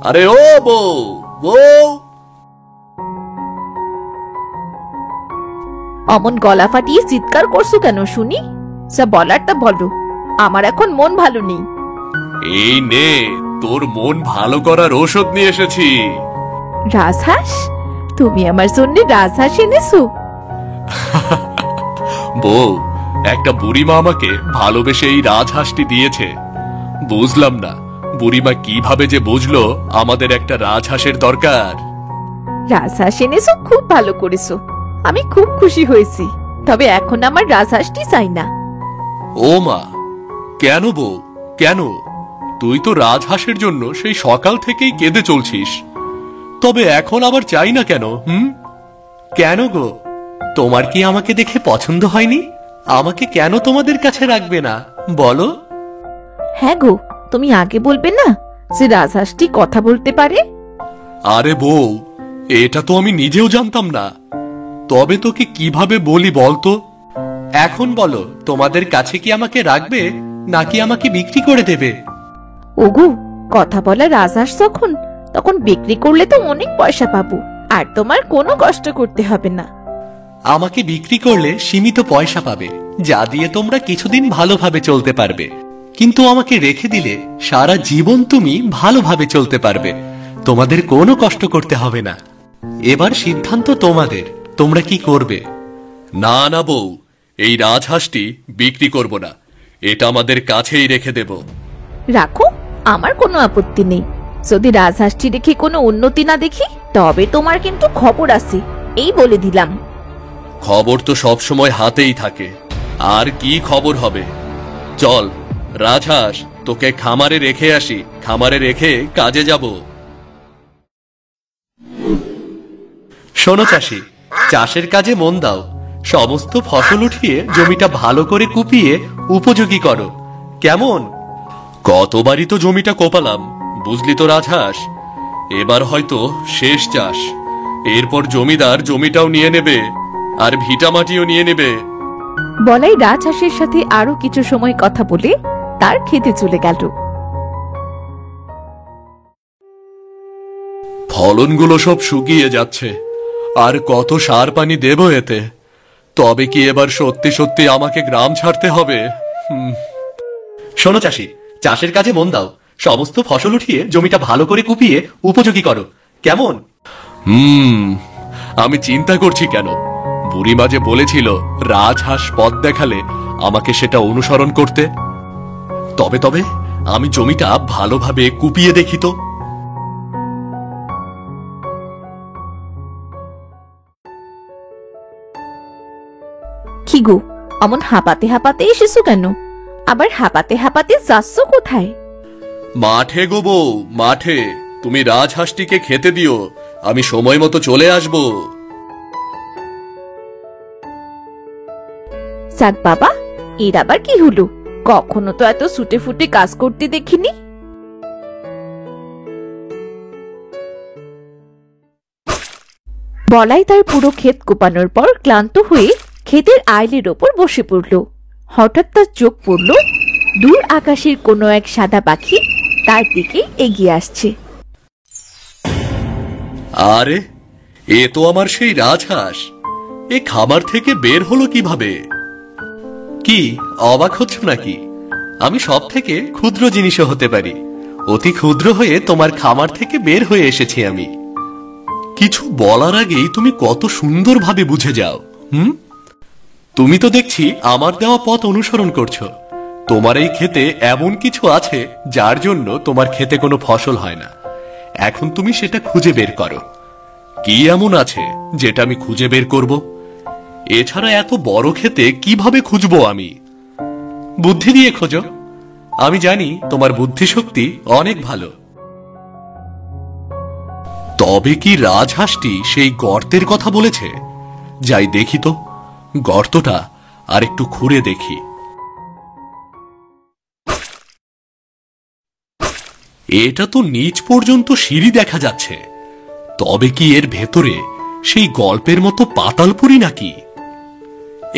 আরে ও বউ, বউ। অমন গলা ফাটিয়ে চিৎকার করছো কেন শুনি? যা বলার তা বলো, আমার এখন মন ভালো নেই। এই নে, তোর মন ভালো করার ঔষধ নিয়ে এসেছি। রাজহাঁস? তুমি আমার জন্য রাজহাঁস এনেছো? বউ, একটা বুড়িমা আমাকে ভালোবেসে এই রাজহাঁসটি দিয়েছে। বুঝলাম না বুড়িমা কিভাবে যে বুঝলো আমাদের একটা রাজহাঁসের দরকার। রাজহাঁস এনেছো, খুব ভালো করেছো, আমি খুব খুশি হয়েছি। তবে এখন আমার রাজহাঁসটি চাই না। ও মা, কেন বউ, কেন? তুই তো রাজহাঁসের জন্য সেই সকাল থেকেই কেঁদে চলছিস, তবে এখন আবার চাই না কেন? কেন গো, তোমার কি আমাকে দেখে পছন্দ হয়নি? আমাকে কেন তোমাদের কাছে রাখবে না বলো? হ্যাঁ গো, তুমি আগে বলবে না যে রাজহাঁসটি কথা বলতে পারে? আরে বউ, এটা তো আমি নিজেও জানতাম না, তবে তোকে কিভাবে বলি বলতো? এখন বলো, তোমাদের কাছে কি আমাকে রাখবে নাকি আমাকে বিক্রি করে দেবে? ওগো, কথা বলা রাজহাঁস তখন বিক্রি করলে তো অনেক পয়সা পাবো, আর তোমার কোনো কষ্ট করতে হবে না। আমাকে বিক্রি করলে সীমিত পয়সা পাবে, যা দিয়ে তোমরা কিছুদিন ভালোভাবে চলতে পারবে, কিন্তু আমাকে রেখে দিলে সারা জীবন তুমি ভালোভাবে চলতে পারবে, তোমাদের কোনো কষ্ট করতে হবে না। এবার সিদ্ধান্ত তোমাদের, তোমরা কি করবে? না না বউ, এই রাজহাঁসটি বিক্রি করব না, এটা আমাদের কাছেই রেখে দেব। রাখো, আমার কোনো আপত্তি নেই। যদি রাজহাঁসটি রেখে কোনো উন্নতি না দেখি, তবে তোমার কিন্তু খবর আছে, এই বলে দিলাম। খবর তো সব সময় হাতেই থাকে, আর কি খবর হবে? চল রাজহাঁস, তোকে খামারে রেখে আসি, খামারে রেখে কাজে যাব। শোনো চাষি, চাষের কাজে মন দাও, সমস্ত ফসল উঠিয়ে জমিটা ভালো করে কুপিয়ে উপযোগী করো, কেমন? কতবারই তো জমিটা কোপালাম, বুঝলি তো রাজহাঁস, এবার হয়তো শেষ চাষ, এরপর জমিদার জমিটাও নিয়ে নেবে আর ভিটামাটিও নিয়ে নেবে। বলাই রাজহাঁসের সাথে আরো কিছু সময় কথা বলে তার খেতে চলে গেল। ফলনগুলো সব শুকিয়ে যাচ্ছে, আর কত সার পানি দেব এতে? তবে কি এবার সত্যি সত্যি আমাকে গ্রাম ছাড়তে হবে? শোনো চাষি, চাষের কাজে মন দাও, সমস্ত ফসল উঠিয়ে জমিটা ভালো করে কুপিয়ে উপযোগী করো, কেমন? আমি চিন্তা করছি কেন, বুড়িমা যে বলেছিল রাজহাঁস পথ দেখালে আমাকে সেটা অনুসরণ করতে। তবে তবে আমি জমিটা ভালোভাবে কুপিয়ে দেখি তো। কি গো, অমন হাঁপাতে হাঁপাতে এসেছো কেন? আবার হাঁপাতে হাঁপাতে যাচ্ছ কোথায়? মাঠে গো বউ, মাঠে। তুমি রাজহাঁসটিকে খেতে দিও, আমি সময় মতো চলে আসব। যাক বাবা, এর আবার কি হলো? কখনো তো এত ছুটে ফুটে কাজ করতে দেখিনি। বলাই তার পুরো ক্ষেত কোপানোর পর ক্লান্ত হয়ে ক্ষেতের আইলের ওপর বসে পড়ল। হঠাৎ তার চোখ পড়ল দূর আকাশের কোনো এক সাদা পাখি তার দিকে এগিয়ে আসছে। আরে, এ তো আমার সেই রাজহাঁস, এ খামার থেকে বের হলো কিভাবে? কি অবাক হচ্ছ নাকি? আমি সব থেকে ক্ষুদ্র জিনিসও হতে পারি, অতি ক্ষুদ্র হয়ে তোমার খামার থেকে বের হয়ে এসেছি আমি। কিছু বলার আগেই তুমি কত সুন্দরভাবে বুঝে যাও। তুমি তো দেখছি আমার দেওয়া পথ অনুসরণ করছো। তোমার এই ক্ষেতে এমন কিছু আছে যার জন্য তোমার ক্ষেতে কোনো ফসল হয় না, এখন তুমি সেটা খুঁজে বের করো। কি এমন আছে যেটা আমি খুঁজে বের করব? এছাড়া এত বড় ক্ষেতে কিভাবে খুঁজবো আমি? বুদ্ধি দিয়ে খোঁজো, আমি জানি তোমার বুদ্ধিশক্তি অনেক ভালো। তবে কি রাজহাঁসটি সেই গর্তের কথা বলেছে? যাই দেখি তো, গর্তটা আর একটু খুঁড়ে দেখি। এটা তো নিচ পর্যন্ত সিঁড়ি দেখা যাচ্ছে, তবে কি এর ভেতরে সেই গল্পের মতো পাতালপুরি নাকি?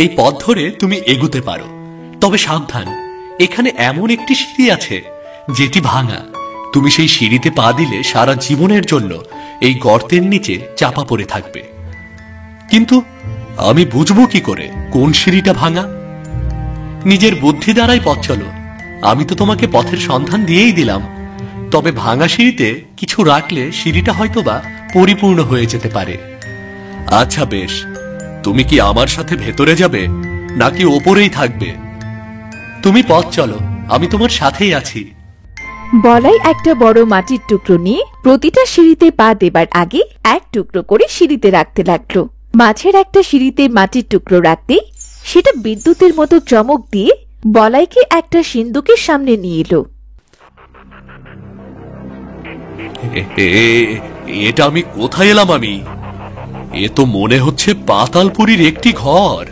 এই পথ ধরে তুমি এগুতে পারো, তবে সাবধান, এখানে এমন একটি সিঁড়ি আছে যেটি ভাঙা, তুমি সেই সিঁড়িতে পা দিলে সারা জীবনের জন্য এই গর্তের নিচে চাপা পড়ে থাকবে। কিন্তু আমি বুঝবো কি করে কোন সিঁড়িটা ভাঙা? নিজের বুদ্ধি দ্বারাই পথ চলো, আমি তো তোমাকে পথের সন্ধান দিয়েই দিলাম। তবে ভাঙা সিঁড়িতে কিছু রাখলে সিঁড়িটা হয়তোবা পরিপূর্ণ হয়ে যেতে পারে। আচ্ছা বেশ, তুমি কি আমার সাথে ভেতরে যাবে নাকি ওপরেই থাকবে? তুমি পথ চলো, আমি তোমার সাথেই আছি। বলাই একটা বড় মাটির টুকরো নিয়ে প্রতিটা সিঁড়িতে পা দেবার আগে এক টুকরো করে সিঁড়িতে রাখতে লাগলো। মাঝের একটা সিঁড়িতে মাটির টুকরো রাখতেই সেটা বিদ্যুতের মতো চমক দিয়ে বলাইকে একটা সিন্দুকের সামনে নিয়ে এলো। এটা আমি কোথায় এলাম? এ তো মনে হচ্ছে পাতালপুরীর একটি ঘর।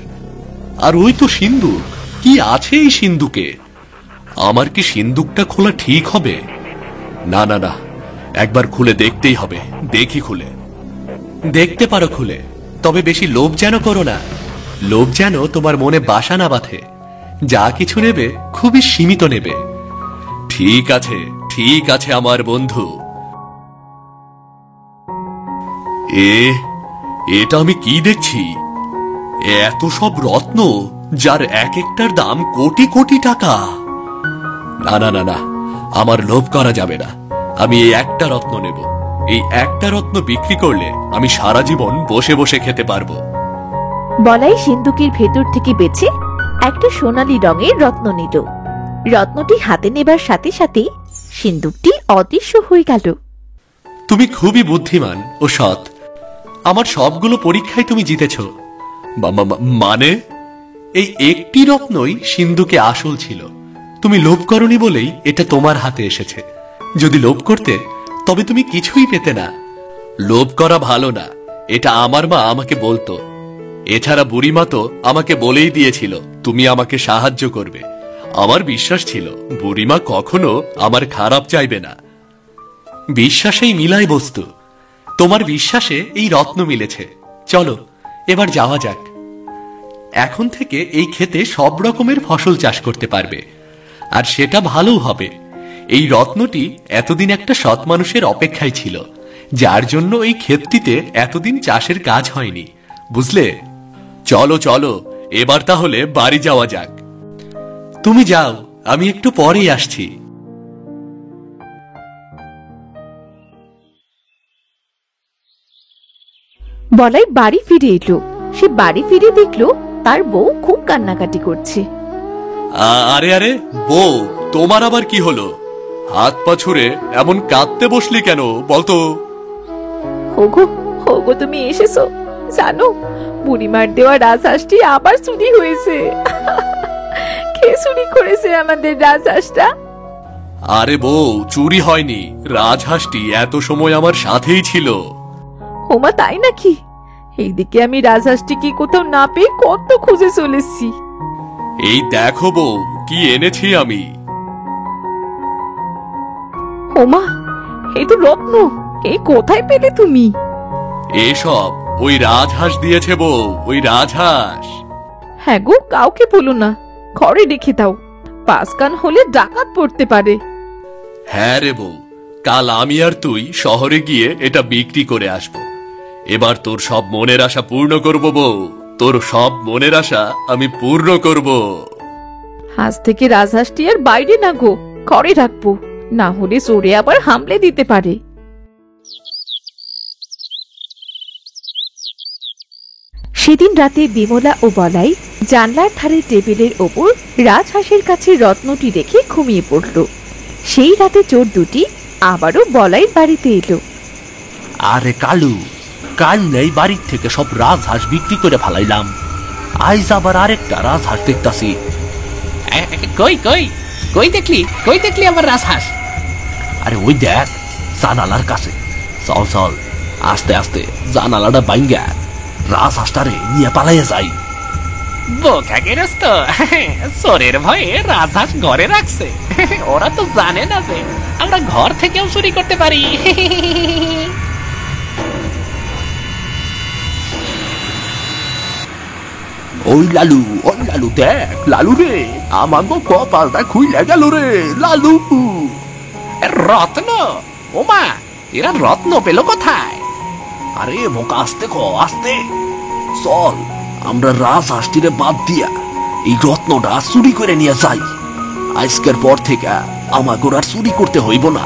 আর ওই তো সিন্দুক। কি আছে এই সিন্দুকে? আমার কি সিন্দুকটা খোলা ঠিক হবে? না না না, একবার খুলে দেখতেই হবে। দেখি খুলে। দেখতে পারো খুলে, তবে বেশি লোভ যেন করো না। লোভ যেন তোমার মনে বাসা না বাঁধে। যা কিছু নেবে খুবই সীমিত নেবে। ঠিক আছে, ঠিক আছে আমার বন্ধু। এটা আমি কি দেখছি? এত সব রত্ন, যার এক একটার দাম কোটি কোটি টাকা। না না না না, আমার লোভ করা যাবে না। আমি এই একটা রত্ন নেব। এই একটা রত্ন বিক্রি করলে আমি সারা জীবন বসে বসে খেতে পারবো। বলাই সিন্দুকের ভেতর থেকে বেছে একটা সোনালী রঙের রত্ন নিল। রত্নটি হাতে নেবার সাথে সাথে সিন্দুকটি অদৃশ্য হয়ে গেল। তুমি খুবই বুদ্ধিমান ও সৎ। আমার সবগুলো পরীক্ষায় তুমি জিতেছ। মানে এই একটি রত্নই সিন্ধুকে আসল ছিল। তুমি লোভ করনি বলেই এটা তোমার হাতে এসেছে। যদি লোভ করতে তবে তুমি কিছুই পেতে না। লোভ করা ভালো না, এটা আমার মা আমাকে বলতো। এছাড়া বুড়িমা তো আমাকে বলেই দিয়েছিল তুমি আমাকে সাহায্য করবে। আমার বিশ্বাস ছিল বুড়িমা কখনো আমার খারাপ চাইবে না। বিশ্বাসেই মিলাই বস্তু। তোমার বিশ্বাসে এই রত্ন মিলেছে। চলো এবার যাওয়া যাক। এখন থেকে এই ক্ষেতে সব রকমের ফসল চাষ করতে পারবে, আর সেটা ভালো হবে। এই রত্নটি এতদিন একটা সৎ মানুষের অপেক্ষায় ছিল, যার জন্য এই ক্ষেতটিতে এতদিন চাষের কাজ হয়নি। বুঝলে? চলো চলো, এবার তাহলে বাড়ি যাওয়া যাক। তুমি যাও, আমি একটু পরেই আসছি। বলাই বাড়ি ফিরে এলো। সে বাড়ি ফিরে দেখলো তার বউ খুব কান্নাকাটি করছে। আরে আরে বউ, তোমার আবার কি হলো? হাত পা ছুড়ে এমন কাঁদতে বসলি কেন বলতো? ওগো ওগো, তুমি এসেছো। জানো, বুড়িমার দেওয়া রাজহাঁসটি আবার চুরি হয়েছে। কে চুরি করেছে আমাদের রাজহাঁসটা? আরে বউ, চুরি হয়নি। রাজহাঁসটি এত সময় আমার সাথেই ছিল। ওমা, তাই নাকি? এইদিকে আমি রাজহাঁসটিকে কোথাও না পেয়ে কত খুঁজে চলেছি। এই দেখো বউ, কি এনেছি আমি। ওমা, এই তো রত্ন। এই কোথায় পেলে তুমি? এসব ওই রাজহাঁস দিয়েছে বউ, ওই রাজহাঁস। হ্যাঁ গো, কাউকে বলো না, ঘরে রেখে দাও। পাঁচকান হলে ডাকাত পড়তে পারে। হ্যাঁ রে বউ, কাল আমি আর তুই শহরে গিয়ে এটা বিক্রি করে আসবো। এবার তোর সব মনের আশা পূর্ণ করব বউ। তোর সব মনের আশা আমি পূর্ণ করব। আজ থেকে রাজহাঁসটি আর বাইরে না গো, ঘরে রাখবো। না হলে চোরে আবার হামলে দিতে পারে। সেদিন রাতে বিমলা ও বলাই জানলার ধারে টেবিলের ওপর রাজহাঁসের কাছে রত্নটি রেখে ঘুমিয়ে পড়ল। সেই রাতে চোর দুটি আবারও বলাইয়ের বাড়িতে এলো। আরে কালু, কাল নেই বাড়ির থেকে সব রাজহাঁস বিক্রি করে ফেলাইলাম। আইজ আবার আরেকটা রাজহাঁস দেখতাছি। কই কই কই দেখলি আমার রাজহাঁস? আরে ওই দেখ, জানালার কাছে। চল চল, আস্তে আস্তে জানালাটা বাইঙ্গা রাজহাঁসটারে নিয়ে পালাইয়া যাই। বোকা গেরস্ত, চোরের ভয়ে রাজহাঁস ঘরে রাখছে। ওরা তো জানে না যে আমরা ঘর থেকেও চুরি করতে পারি। ওই লালু, ওই লালু দেখ, লালু রে, আমাকে কপালটা খুইলা গেল রে লালু। রত্ন? ওমা, এরা রত্ন পেল কোথায়? আরে বোকা, আস্তে ক, আস্তে। চল, আমরা রাজহাঁসটিরে বাদ দিয়া এই রত্নটা চুরি করে নিয়ে যাই। আজকের পর থেকে আমাকে আর চুরি করতে হইব না।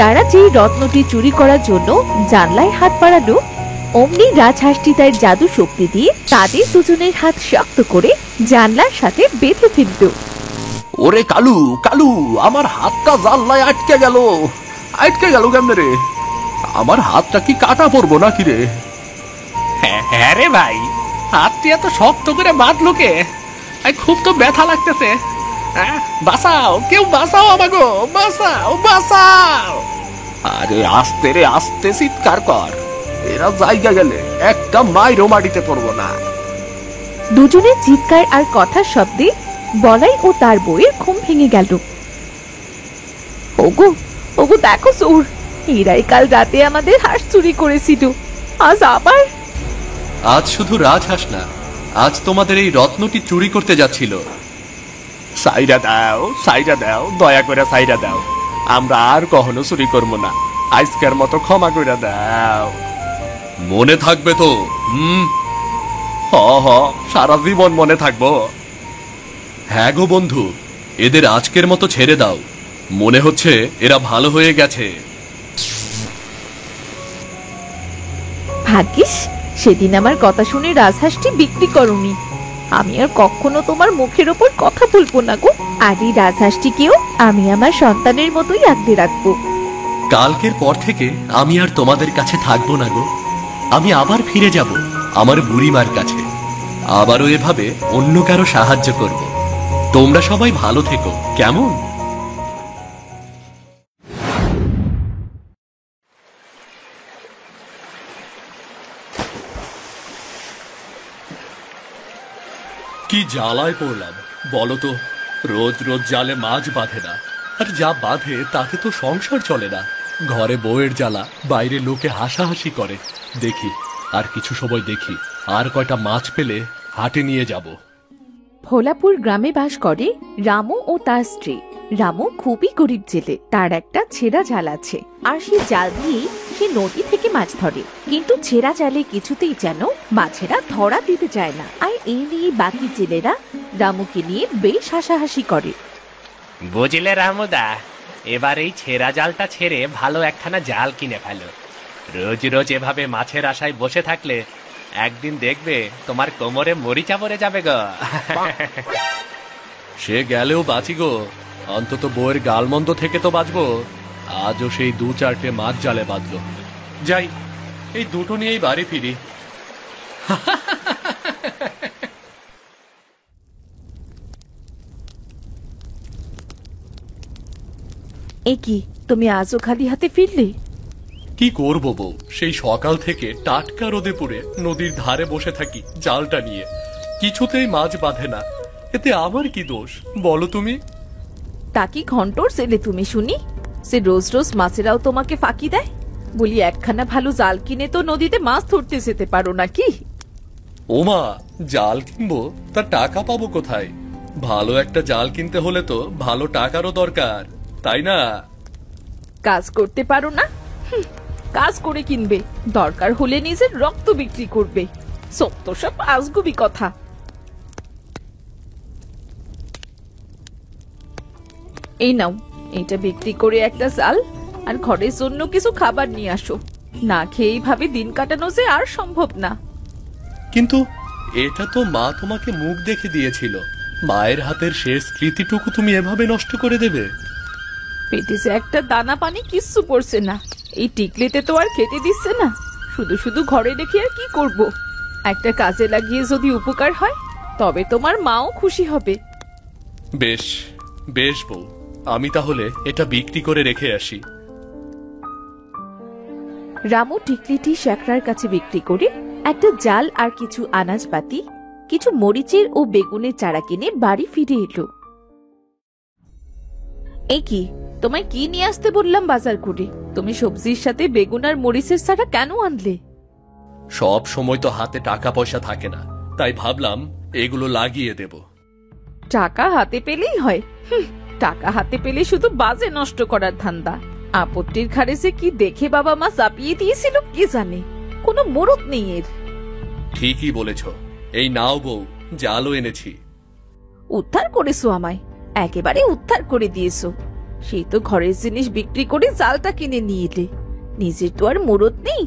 তারা যে রত্নটি চুরি করার জন্য জানলায় হাত বাড়ালো, অমনি রাজহাঁসটি তার জাদু শক্তি দিয়ে তাদের দুজনের হাত শক্ত করে জানলার সাথে বেঁধে ফেলল। ওরে কালু কালু, আমার হাতটা জানলায় আটকে গেল কেমনে রে? আমার হাতটা কি কাটা পড়বো নাকি রে? হ্যাঁ রে ভাই, হাতটি এত শক্ত করে বাঁধলো কে? খুব তো ব্যথা লাগতেছে। বাঁচাও, কেউ বাঁচাও আমাগো, বাঁচাও। আরে আস্তে রে আস্তে চিৎকার কর, এরা জায়গা গেলে একটা মাইরও মাটিতে পড়বো না। দুজনের চিৎকার আর কথার শব্দে বলাই ও তার বউয়ের ঘুম ভেঙে গেল। ওগো ওগো, দেখো চোর, এরাই কাল রাতে আমাদের হাঁস চুরি করেছিল, আজ আবার। আজ শুধু রাজহাঁস না, আজ তোমাদের এই রত্নটি চুরি করতে যাচ্ছিল। সাইরা দাও, দয়া করে সাইরা দাও। আমরা আর কখনো চুরি করবো না, আজকের মতো ক্ষমা করে দাও। মনে থাকবে তো? হ সারা জীবন মনে থাকবো। হ্যাঁ গো বন্ধু, এদের আজকের মতো ছেড়ে দাও, মনে হচ্ছে এরা ভালো হয়ে গেছে। ভাগ্যিস সেদিন আমার কথা শুনে রাজহাঁসটি বিক্রি করনি। আমি আর কখনো তোমার মুখের ওপর কথা বলবো না গো। আর এই রাজহাঁসটিকেও আমি আমার সন্তানের মতোই আগলে রাখবো। কালকের পর থেকে আমি আর তোমাদের কাছে থাকবো না গো। আমি আবার ফিরে যাব আমার বুড়িমার কাছে, আবারও এভাবে অন্য কারো সাহায্য করব। তোমরা সবাই ভালো থেকো, কেমন? কি জ্বালায় পড়লাম বলো তো। রোজ রোজ জালে মাছ বাঁধে না, আর যা বাঁধে তাতে তো সংসার চলে না। ঘরে বউয়ের জ্বালা, বাইরে লোকে হাসাহাসি করে। দেখি আর কিছু সময় দেখি, আর কয়টা মাছ পেলে হাটে নিয়ে যাব। ভোলাপুর গ্রামে বাস করে রামু ও তার স্ত্রী। রামু খুবই গরিব জেলে, তার একটা ছেঁড়া জাল আছে, আর সেই জাল দিয়েই সে নদী থেকে মাছ ধরে। কিন্তু ছেঁড়া জালে কিছুতেই যেন মাছেরা ধরা দিতে চায় না, আর এই নিয়ে বাকি জেলেরা রামুকে নিয়ে বেশ হাসাহাসি করে। বুঝলে রামুদা, এবার এই ছেঁড়া জালটা ছেড়ে ভালো একখানা জাল কিনে ফেলো। রোজ রোজ এভাবে মাছের আশায় বসে থাকলে একদিন দেখবে তোমার কোমরে মরিচা পড়ে যাবে গো। সে গেলেও বাঁচি গো, অন্তত বউয়ের গালমন্দ থেকে তো বাঁচবো। আজও সেই 2-4টে মাছ জালে বাঁধলো। যাই, এই দুটো নিয়েই বাড়ি ফিরি। এ কি, তুমি আজও খালি হাতে ফিরলে? কি করবো বউ, সেই সকাল থেকে টাটকা রোদে পুড়ে নদীর ধারে বসে থাকি জালটা নিয়ে, কিছুতেই মাছ বাঁধে না। এতে আমার কি দোষ বলো তুমি? তা কি ঘন্টর ছেলে তুমি শুনি? সে রোজ রোজ মাছেরাও তোমাকে ফাঁকি দেয়? বলি একখানা ভালো জাল কিনে তো নদীতে মাছ ধরতে যেতে পারো নাকি? ওমা, জাল কিনবো, তা টাকা পাবো কোথায়? ভালো একটা জাল কিনতে হলে তো ভালো টাকারও দরকার, তাই না? কাজ করতে পারো না? কাজ করে কিনবে, দরকার হলে নিজের রক্ত বিক্রি করবে। সত্য সব আজগুবি কথা। এই নাও, এটা বিক্রি করে একটা জাল আর ঘরের জন্য কিছু খাবার নিয়ে আসো। না খেয়ে এইভাবে দিন কাটানো যে আর সম্ভব না। কিন্তু এটা তো মা তোমাকে মুখ দেখে দিয়েছিল, মায়ের হাতের শেষ স্মৃতিটুকু তুমি এভাবে নষ্ট করে দেবে? পেটে যে একটা দানা পানি কিচ্ছু পড়ছে না, এই টিকলিতে তো আর খেতে দিচ্ছে না। শুধু শুধু ঘরে রেখে আর কি করব? একটা কাজে লাগিয়ে যদি উপকার হয় তবে তোমার মাও খুশি হবে। বেশ বেশ বউ, আমি তাহলে এটা বিক্রি করে রেখে আসি। রামু টিকলিটি শ্যাকরার কাছে বিক্রি করে একটা জাল আর কিছু আনাজপাতি, কিছু মরিচের ও বেগুনের চারা কিনে বাড়ি ফিরে এলো। এই কি, তোমায় কি নিয়ে আসতে বললাম বাজার করে? তুমি সবজির সাথে বেগুন আর মরিচের চারা কেন আনলে? সব সময় তো হাতে টাকা পয়সা থাকে না, তাই ভাবলাম এগুলো লাগিয়ে দেব। টাকা হাতে পেলেই হয়? টাকা হাতে পেলে শুধু বাজে নষ্ট করার ধান্দা। আপত্তির ঘাড়ে যে কি দেখে বাবা মা চাপিয়ে দিয়েছিল কে জানে, কোনো মরদ নেই এর। ঠিকই বলেছ, এই নাও বউ, জালও এনেছি। উদ্ধার করেছো আমায়, একেবারে উদ্ধার করে দিয়েছো। সেই তো ঘরের জিনিস বিক্রি করে জালটা কিনে নিয়ে এলে, নিজের তো আর মরদ নেই।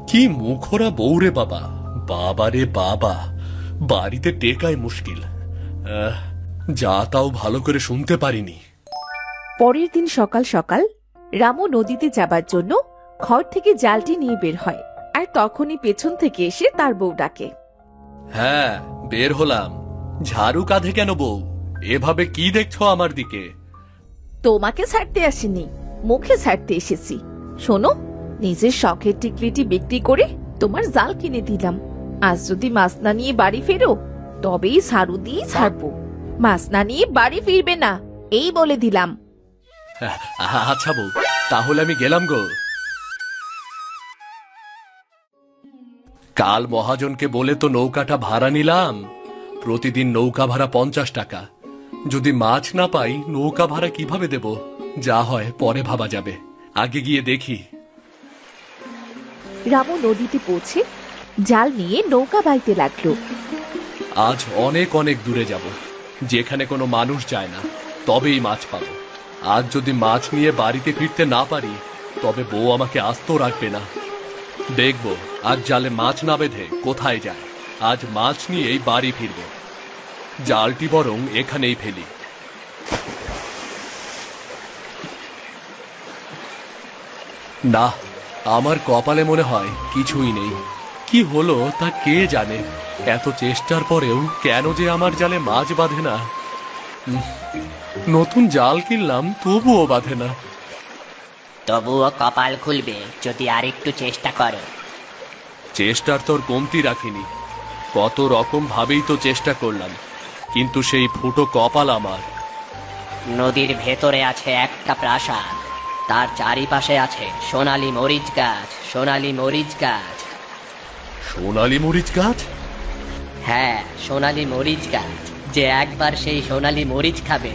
কি মুখরা বউ রে বাবা, বাবা রে বাবা, বাড়িতে টেকাই মুশকিল। যা তাও ভালো করে শুনতে পারিনি। পরের দিন সকাল সকাল রামু নদীতে যাবার জন্য ঘর থেকে জালটি নিয়ে বের হয়, আর তখনই পেছন থেকে এসে তার বউ ডাকে। হ্যাঁ, বের হলাম। ঝাড়ু কাঁধে কেন বউ? এভাবে কি দেখছো আমার দিকে? তোমাকে ছাড়তে আসিনি, মুখে ছাড়তে এসেছি। শোনো, নিজের শখের টিকলিটি বিক্রি করে তোমার জাল কিনে দিলাম। আজ যদি মাছ না নিয়ে বাড়ি ফেরো, তবেই ঝাড়ু দিয়ে ছাড়বো। মাছ না নিয়ে বাড়ি ফিরবে না, এই বলে দিলাম। আচ্ছা বউ, তাহলে আমি গেলাম গো। কাল মহাজনকে বলে তো নৌকাটা ভাড়া নিলাম। প্রতিদিন নৌকা ভাড়া 50 টাকা। যদি মাছ না পাই, নৌকা ভাড়া কিভাবে দেব? যা হয় পরে ভাবা যাবে, আগে গিয়ে দেখি। রামু নদীতে পৌঁছে জাল নিয়ে নৌকা বাইতে লাগলো। আজ অনেক অনেক দূরে যাব, যেখানে কোনো মানুষ যায় না, তবেই মাছ পাবো। আজ যদি মাছ নিয়ে বাড়িতে ফিরতে না পারি, তবে বউ আমাকে আস্ত রাখবে না। দেখব আজ জালে মাছ না বেঁধে কোথায় যায়। আজ মাছ নিয়েই বাড়ি ফিরব। জালটি বরং এখানেই ফেলি। না, আমার কপালে মনে হয় কিছুই নেই। কি হলো তা কে জানে। এত চেষ্টার পরেও কেন যে আমার জালে মাছ বাঁধে না। নতুন জাল কিনলাম, তবুও বাঁধে না। তবুও কপাল খুলবে যদি আরেকটু চেষ্টা করো। চেষ্টার তোর কমতি রাখিনি। কত রকম ভাবেই তো চেষ্টা করলাম, কিন্তু সেই ফুটো কপাল আমার। নদীর ভেতরে আছে একটা প্রাসাদ, তার চারিপাশে আছে সোনালী মরিচ গাছ। সোনালী মরিচ গাছ। সোনালী মরিচ গাছ? হ্যাঁ, সোনালী মরিচ গাছ। যে একবার সেই সোনালী মরিচ খাবে,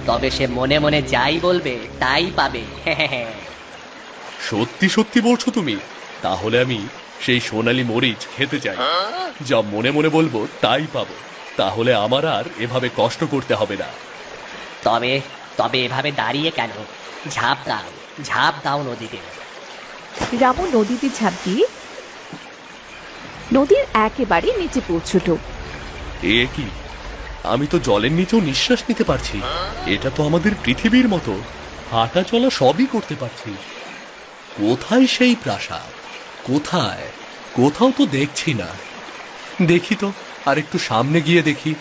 তবে সে মনে মনে যাই বলবে তাই পাবে। সত্যি সত্যি বলছো তুমি? তাহলে আমি সেই সোনালী মরিচ খেতে চাই। যা মনে মনে বলবো তাই পাবো। তাহলে আমার আর এভাবে কষ্ট করতে হবে না। তবে তবে এভাবে দাঁড়িয়ে কেন? ঝাঁপ দাও, ঝাঁপ দাও নদীতে। রামু নদীতে ঝাঁপ দিয়ে নদীর একেবারে নিচে পৌঁছল। এ কি? আমি তো জলের নিচেও নিঃশ্বাস নিতে পারছি। এটা তো আমাদের পৃথিবীর মতো, হাঁটা চলা সবই করতে পারছি। কোথায় সেই প্রাসাদ? কোথায়? কোথাও তো দেখছি না। দেখি তো, আর একটু সামনে গিয়ে দেখি।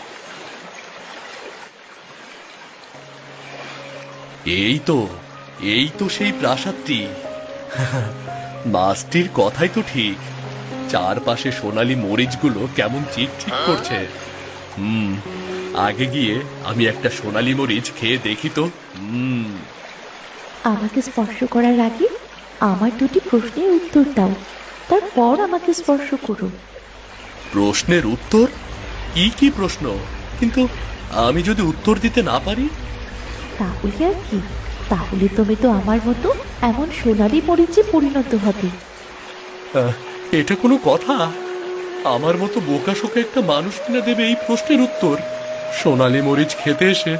এই তো সেই প্রাসাদটি। মাছটির কথাই তো ঠিক। চারপাশে সোনালী মরিচগুলো কেমন চিকচিক করছে। আগে গিয়ে আমি একটা সোনালী মরিচ খেয়ে দেখি তো। আমাকে স্পর্শ করার আগে আমার দুটি প্রশ্নের উত্তর দাও, তারপর আমাকে স্পর্শ করো। প্রশ্নের উত্তর? কি কি প্রশ্ন? কিন্তু আমি যদি উত্তর দিতে না পারি? তাহলে আর কি? তাহলে তুমি তো আমার মতো এমন সোনালী মরিচে পরিণত হবে। এটা কোনো কথা? আমার মতো বোকাশোকা একটা মানুষ কিনা দেবে এই প্রশ্নের উত্তর? সোনালী মরিচ খেতে এসে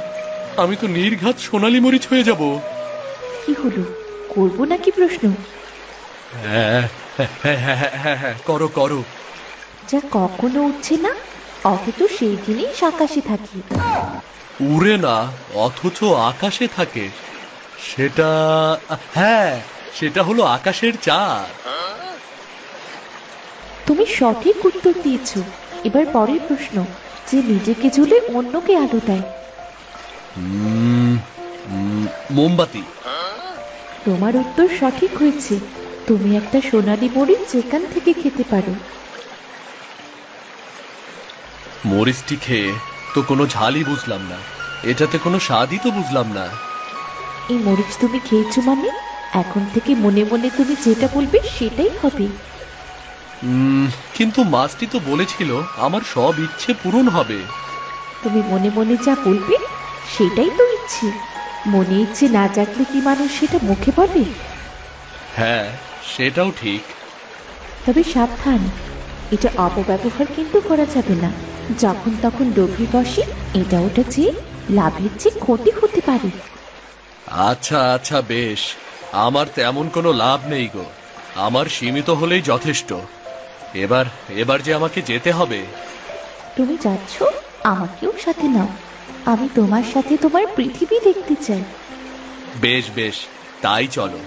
আমি তো নির্ঘাত সোনালী মরিচ হয়ে যাব। কি হলো, করবো নাকি প্রশ্ন? হ্যাঁ হ্যাঁ হ্যাঁ হ্যাঁ হ্যাঁ, করো করো। যা কখনো উঠছে না, অথচ সেই জিনিস আকাশে থাকে। উড়ে না, অথচ আকাশে থাকে। সেটা, হ্যাঁ, সেটা হলো আকাশের চাঁদ। তুমি সঠিক উত্তর দিয়েছ। এবার পরের প্রশ্ন, যে নিজেকে ঝুলে অন্যকে আলো দেয়। মোমবাতি। তোমার উত্তর সঠিক হয়েছে। তুমি একটা সোনালী মরিচ যেখান থেকে খেতে পারো। মরিচটি খেয়ে তো কোনো ঝালই বুঝলাম না, এটাতে কোনো স্বাদই তো বুঝলাম না। এই মরিচ তুমি খেয়েছো মানে এখন থেকে মনে মনে তুমি যেটা বলবে সেটাই হবে। কিন্তু মাছটি তো বলেছিল আমার সব ইচ্ছে পূরণ হবে। তুমি মনে মনে যা বলবে সেটাই তো ইচ্ছে। মনে ইচ্ছে না জাগলে কি মানুষ সেটা মুখে বলে? হ্যাঁ, সেটাও ঠিক। তবে সাবধান, এটা অপব্যবহার কিন্তু করা যাবে না। যখন তখন লোভে বসে এটা ওটা চেয়ে লাভের চেয়ে ক্ষতি হতে পারে। আচ্ছা আচ্ছা, বেশ। আমার তেমন কোনো লাভ নেই গো, আমার সীমিত হলেই যথেষ্ট। এবার যে আমাকে যেতে হবে। তুমি যাচ্ছ, আমাকেও সাথে নাও। আমি তোমার সাথে তোমার পৃথিবী দেখতে চাই। বেশ বেশ, তাই চলো।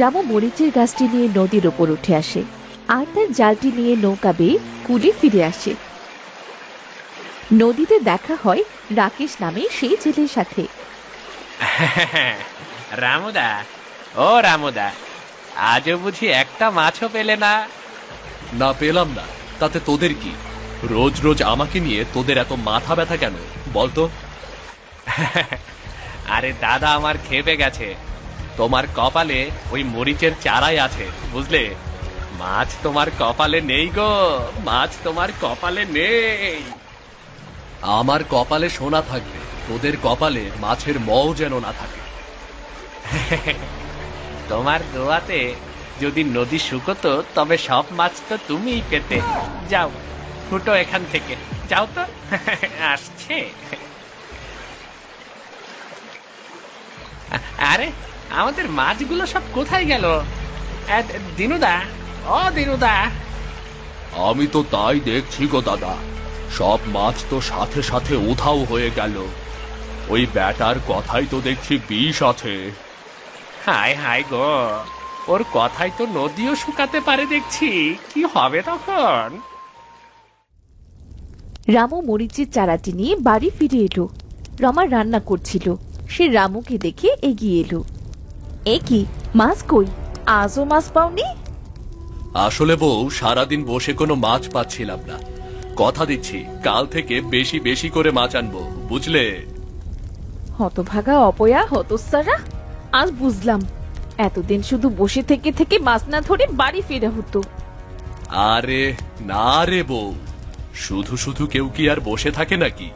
রামু মরিচের গাছটি নিয়ে নদীর ওপর উঠে আসে আর তার জালটি নিয়ে নৌকা বেয়ে কুলে ফিরে আসে। নদীতে দেখা হয় রাকেশ নামে সেই ছেলের সাথে। রামুদা, ও রামুদা, আজও বুঝি একটা মাছও পেলে না? না পেলাম না, তাতে তোদের কি? রোজ রোজ আমাকে নিয়ে তোদের এত মাথা ব্যথা কেন বলতো? আরে দাদা আমার খেপে গেছে। তোমার কপালে ওই মরিচের চারাই আছে, বুঝলে? মাছ তোমার কপালে নেই গো, মাছ তোমার কপালে নেই। আমার কপালে সোনা থাকবে, তোদের কপালে মাছের মও যেন না থাকে। তোমার দোয়াতে যদি নদী শুকোতো তবে সব মাছ তো তুমিই পেতে। যাও, ফুটো এখান থেকে, যাও তো। আসছে। আরে আমাদের মাছগুলো সব কোথায় গেল? দিনুদা, ও দিনুদা। আমি তো তাই দেখছি গো দাদা, সব মাছ তো সাথে সাথে উধাও হয়ে গেল। ওই ব্যাটার কথাই তো দেখছি বিষ আছে। হায় হায় গো, ওর কথাই তো নদীও শুকাতে পারে দেখছি। কি হবে তখন? রামু মরিচের চারাটি নিয়ে বাড়ি ফিরে এলো। রমা রান্না করছিল, সে রামুকে দেখে এগিয়ে এলো। এ কি, মাছ কই? আজও মাছ পাওনি? আসলে বউ, সারাদিন বসে কোনো মাছ পাচ্ছিলাম না। কথা দিচ্ছি কাল থেকে বেশি বেশি করে মাছ আনবো, বুঝলে? হতভাগা অপয়া হতসারা, আজ বুঝলাম এতদিন শুধু বসে থেকে থেকে মাছ না ধরে বাড়ি ফেরা হতো। আরে না রে বউ, শুধু শুধু কেউ কি আর বসে থাকে নাকি?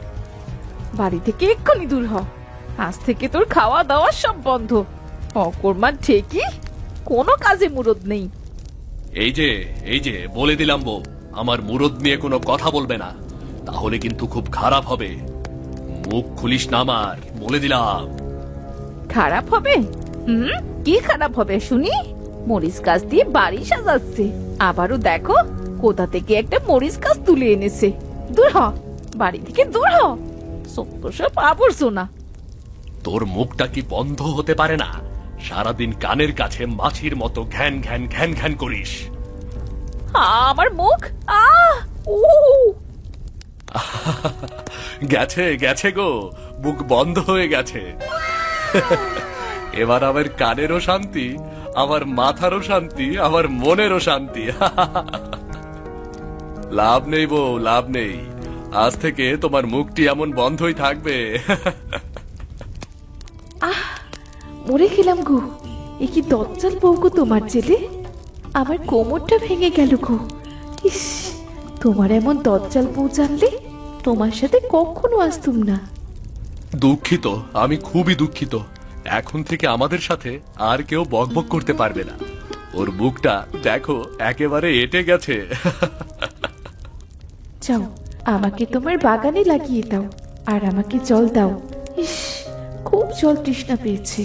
বাড়ি থেকে এক্ষুনি দূর হ। আজ থেকে তোর খাওয়া দাওয়া সব বন্ধ। অকর্মার ঠিকই, কোনো কাজে মুরদ নেই। এই যে বলে দিলাম বউ, আমার মুরদ নিয়ে কোনো কথা বলবে না, তাহলে কিন্তু খুব খারাপ হবে। মুখ খুলিস না আমার, বলে দিলাম। খারাপ হবে? কি খারাপ হবে শুনি? মরিচ গাছ দিয়ে বাড়ি সাজাচ্ছে, আবারও দেখো কোথা থেকে একটা মরিচ গাছ তুলে এনেছে। দূর হ, বাড়ি থেকে দূর হ। সব আবর্জনা। তোর মুখটা কি বন্ধ হতে পারে না? সারাদিন কানের কাছে মাছির মতো ঘ্যান ঘ্যান ঘ্যান ঘ্যান করিস। আমার মুখ ও গেছে গেছে গো, মুখ বন্ধ হয়ে গেছে। এবার আমার কানেরও শান্তি, আমার মাথারও শান্তি, আমার মনেরও শান্তি। লাভ নেই বউ, লাভ নেই। আজ থেকে তোমার মুখটি এমন বন্ধই থাকবে। মরে গেলাম গো, এ কি দজ্জাল বউ গো তোমার ছেলে। আমার কোমরটা ভেঙে গেল গো। ইস, তোমার এমন দজ্জাল বউ জানলে তোমার সাথে কখনো আসতুম না। দুঃখিত, আমি খুবই দুঃখিত। এখন থেকে আমাদের সাথে আর কেউ বকবক করতে পারবে না। ওর মুখটা দেখো একেবারে এঁটে গেছে। যাও, আমাকে তোমার বাগানে লাগিয়ে দাও আর আমাকে জল দাও। ইস, খুব জল তৃষ্ণা পেয়েছে।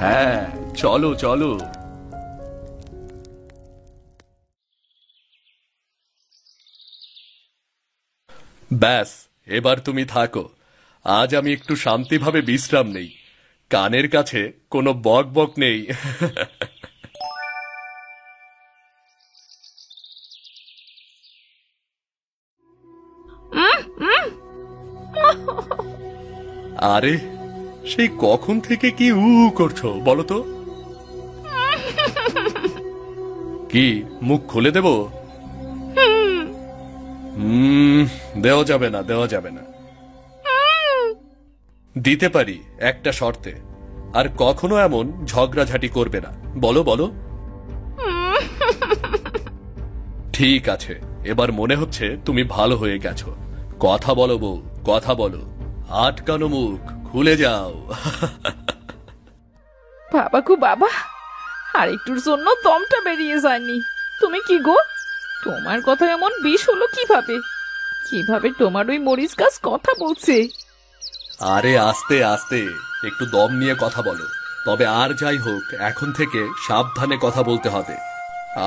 হ্যাঁ, চলো চলো। ব্যাস, এবার তুমি থাকো। আজ আমি একটু শান্তিভাবে বিশ্রাম নেই। কানের কাছে কোনো বক বক নেই। আরে, সেই কখন থেকে কি করছো বলো তো? কি, মুখ খুলে দেব? দেওয়া যাবে না, দেওয়া যাবে না। দিতে পারি একটা শর্তে, আর কখনো এমন ঝগড়াঝাটি করবে না। বলো বলো। ঠিক আছে, এবার মনে হচ্ছে তুমি ভালো হয়ে গেছো। কথা বলো বউ, কথা বলো। আটকানো মুখ খুলে যাও। বাবা গো বাবা, আর একটুর জন্য দমটা বেরিয়ে যায়নি। তুমি কি গো, তোমার কথা এমন বিষ হলো কিভাবে? কিভাবে তোমার ওই মরিচ গাছ কথা বলছে? আরে আস্তে আস্তে, একটু দম নিয়ে কথা বলো। তবে আর যাই হোক, এখন থেকে সাবধানে কথা বলতে হবে।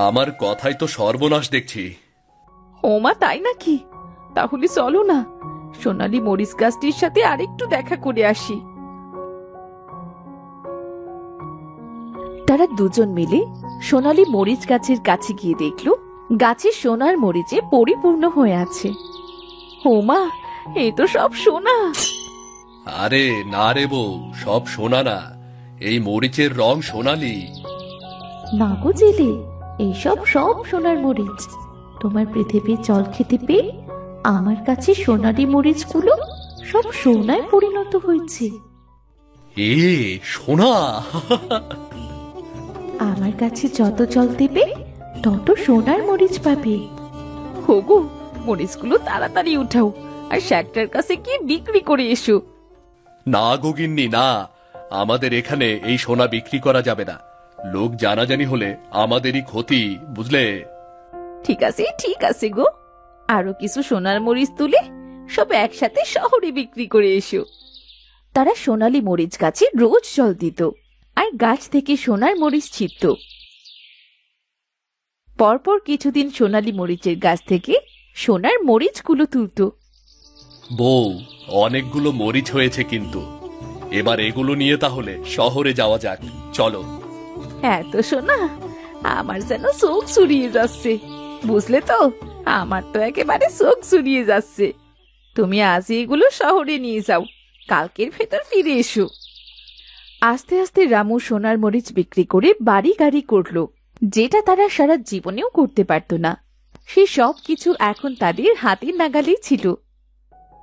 আমার কথাই তো সর্বনাশ দেখছি। ওমা, তাই নাকি? তাহলে চলো না, সোনালী মরিচ গাছটির সাথে আরেকটু দেখা করে আসি। তারা দুজন মিলে সোনালী মরিচ গাছের কাছে গিয়ে দেখলো গাছে সোনার মরিচে পরিপূর্ণ হয়ে আছে। ও মা, এ তো সব সোনা। আরে না রে বউ, সব সোনা না, এই মরিচের রং সোনালি। না গো জেলে, এইসব সব সোনার মরিচ। তোমার পৃথিবীর জল খেতে পেয়ে আমার কাছে সোনালি মরিচগুলো সব সোনায় পরিণত হয়েছে। এ সোনা! আমার কাছে যত জল দেবে তত সোনার মরিচ পাবে। হোগো, মরিচগুলো তাড়াতাড়ি উঠাও আর শ্যাকটার কাছে গিয়ে বিক্রি করে এসো। না গিন্নি না, আমাদের এখানে এই সোনা বিক্রি করা যাবে না। লোক জানাজানি হলে আমাদেরই ক্ষতি, বুঝলে? ঠিক আছে ঠিক আছে গো, আরো কিছু সোনার মরিচ তুলে সব একসাথে শহরে বিক্রি করে এসো। তারা সোনালী মরিচ গাছে রোজ জল দিত আর গাছ থেকে সোনার মরিচ ছিটত। পরপর কিছুদিন সোনালী মরিচের গাছ থেকে সোনার মরিচগুলো তুলত। বউ, অনেকগুলো মরিচ হয়েছে, কিন্তু এবার এগুলো নিয়ে তাহলে শহরে যাওয়া যাক, চলো। এত সোনা, আমার যেন চোখ চুরিয়ে যাচ্ছে, বুঝলে তো? আমার তো একেবারে চোখ চুরিয়ে যাচ্ছে। তুমি আজই এগুলো শহরে নিয়ে যাও, কালকের ভেতর ফিরে এসো। আস্তে আস্তে রামু সোনার মরিচ বিক্রি করে বাড়ি গাড়ি করলো, যেটা তারা সারা জীবনেও করতে পারত না। সে সব কিছু এখন তাদের হাতের নাগালেই ছিল।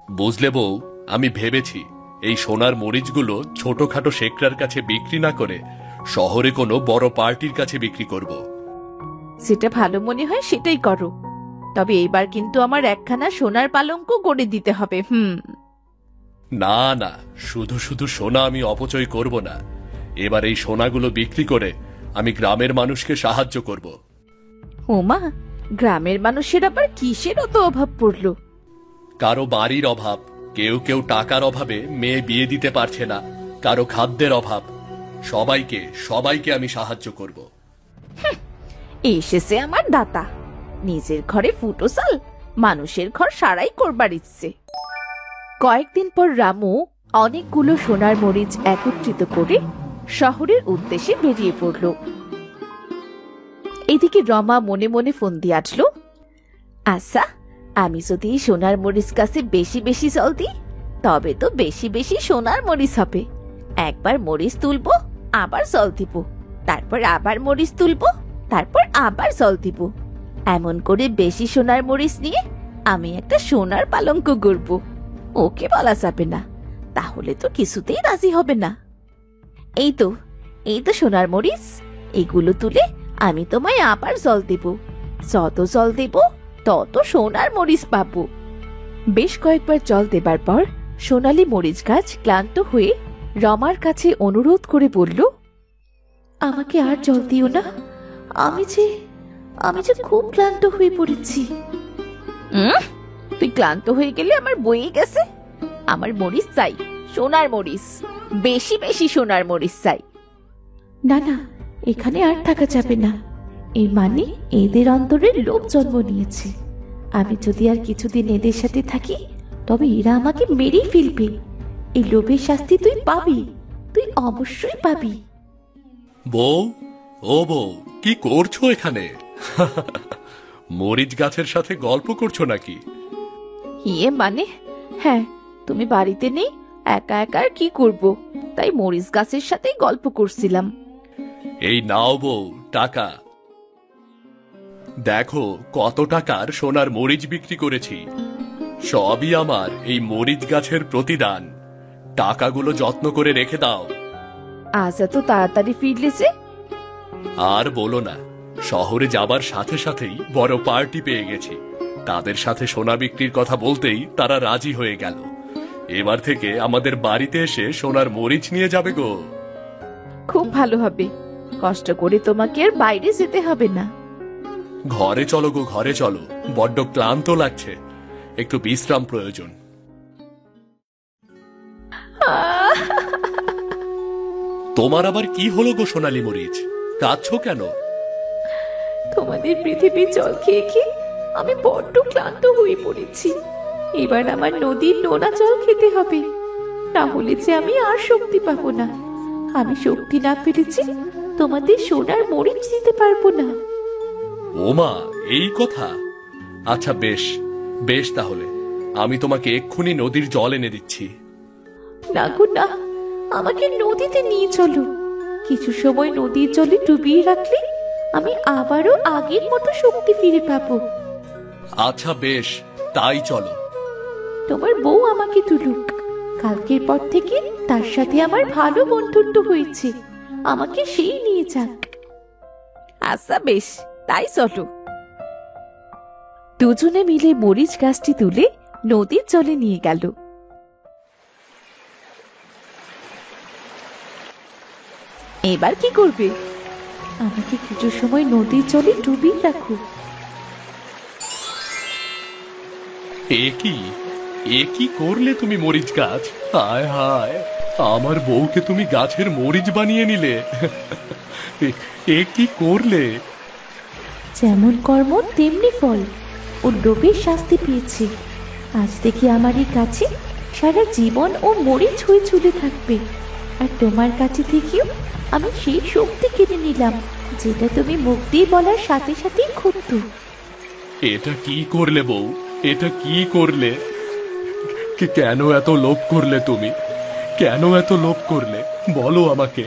বুঝলে বউ, আমি ভেবেছি এই সোনার মরিচগুলো ছোটখাটো শেকরার কাছে বিক্রি না করে শহরে কোনো বড় পার্টির কাছে বিক্রি করব। সেটা ভালো মনে হয় সেটাই করো, তবে এবার কিন্তু আমার একখানা সোনার পালঙ্ক গড়ে দিতে হবে। না না, শুধু শুধু সোনা আমি অপচয় করব না। এবার এই সোনাগুলো বিক্রি করে আমি গ্রামের মানুষকে সাহায্য করব। ওমা, গ্রামের মানুষের আবার কিসের অত অভাব পড়লো? কারো বাড়ির অভাব, কেউ কেউ টাকার অভাবে মেয়ে বিয়ে দিতে পারছে না, কারো খাদ্যের অভাব। সবাইকে সবাইকে আমি সাহায্য করব। এসেছে আমার দাতা, নিজের ঘরে ফুটো চাল, মানুষের ঘর সারাই করবার ইচ্ছে। কয়েকদিন পর রামু অনেকগুলো সোনার মরিচ একত্রিত করে শহরের উদ্দেশ্যে বেরিয়ে পড়ল। এদিকে রমা মনে মনে ফোন দিয়ে আসলো, আচ্ছা, আমি যদি এই সোনার মরিচ গাছে বেশি বেশি জল দিই তবে তো বেশি বেশি সোনার মরিচ হবে। একবার মরিচ তুলবো, আবার জল দিব, তারপর আবার মরিচ তুলবো, তারপর আবার জল দিব। এমন করে বেশি সোনার মরিচ নিয়ে আমি একটা সোনার পালঙ্ক গড়ব। ওকে বলা যাবে না, তাহলে তো কিছুতেই রাজি হবে না। এই তো সোনার মরিচ, এগুলো তুলে আমি তোমায় আবার জল দেব। যত জল দেব তত সোনার মরিচ পাবো। বেশ কয়েকবার জল দেবার পর সোনালী মরিচ গাছ ক্লান্ত হয়ে রমার কাছে অনুরোধ করে বলল, আমাকে আর জল দিও না, আমি যে খুব ক্লান্ত হয়ে পড়েছি। তুই ক্লান্ত হয়ে গেলে আমার বয়ে গেছে। আমার মরিচ চাই, সোনার মরিচ, বেশি বেশি সোনার মরিচ চাই। না না, এখানে আর থাকা যাবে না। এর মানে এদের অন্তরে লোভ জন্ম নিয়েছে। আমি যদি আর কিছুদিন এদের সাথে থাকি তবে এরা আমাকে মেরেই ফেলবে। এই লোভের শাস্তি তুই পাবি, তুই অবশ্যই পাবি। বউ, ও বউ, কি করছো এখানে? মরিচ গাছের সাথে গল্প করছো নাকি? ইয়ে মানে, হ্যাঁ, তুমি বাড়িতে নেই, একা একা আর কি করব, তাই মরিচ গাছের সাথে গল্প করছিলাম। এই নাও বউ টাকা। দেখো কত টাকার সোনার মরিচ বিক্রি করেছি। সবই আমার এই মরিচ গাছের প্রতিদান। টাকাগুলো যত্ন করে রেখে দাও। আজ এত তাড়াতাড়ি ফিরলে যে? আর বলো না, শহরে যাবার সাথে সাথেই বড় পার্টি পেয়ে গেছি। তাদের সাথে সোনা বিক্রির কথা বলতেই তারা রাজি হয়ে গেল। এবার থেকে আমাদের বাড়িতে এসে সোনার মরিচ নিয়ে যাবে গো। খুব ভালো হবে, কষ্ট করে তোমাকে আর বাইরে যেতে হবে না। ঘরে চলো গো, ঘরে চলো, বড্ড ক্লান্ত লাগছে, একটু বিশ্রাম প্রয়োজন। তোমার আবার কি হলো গো সোনালী মরিচ, কাঁদছো কেন? তোমাদের পৃথিবীর জল খেয়ে খেয়ে আমি বড্ড ক্লান্ত হয়ে পড়েছি। এবার আমার নদীর নোনা জল খেতে হবে, না হলে যে আমি আর শক্তি পাবো না। আমি শক্তি না পেরেছি তোমাদের সোনার মরিচ দিতে পারবো না। ওমা, এই কথা। আচ্ছা বেশ বেশ, তাহলে আমি তোমাকে এক্ষুনি নদীর জল এনে দিচ্ছি। না গো না, আমাকে নদীতে নিয়ে চলো। কিছু সময় নদীর জলে ডুবিয়ে রাখলে আমি আবারও আগের মতো শক্তি ফিরে পাবো। আচ্ছা বেশ, তাই চলো। তোমার বউ আমাকে তুলুক, কালকের পর থেকে তার সাথে আমার ভালো বন্ধুত্ব হয়েছে, আমাকে সেই নিয়ে যাক। আচ্ছা বেশ, তাই চলো। দুজনে মিলে মরিচ গাছটি তুলে নদীর জলে নিয়ে গেল। এবার কি করবে? আমাকে কিছু সময় নদীর জলে ডুবিয়ে রাখো। এ কি করলে তুমি মরিচ গাছ? হায় হায়, আমার বউকে তুমি গাছের মরিচ বানিয়ে নিলে। এ কি করলে? যেমন কর্ম তেমনি ফল, ও লোভের শাস্তি পেয়েছে। আজ থেকে আমার এই কাছে সারা জীবন ও মরিচ হয়ে চলে থাকবে। আর তোমার কাছে থেকেও আমি সেই শক্তি কিনে নিলাম, যেটা তুমি মুখ দিয়ে বলার সাথে সাথেই ঘটত। এটা কি করলে বউ? এটা কি করলে? কেন এত লোভ করলে তুমি? কেন এত লোভ করলে বলো আমাকে।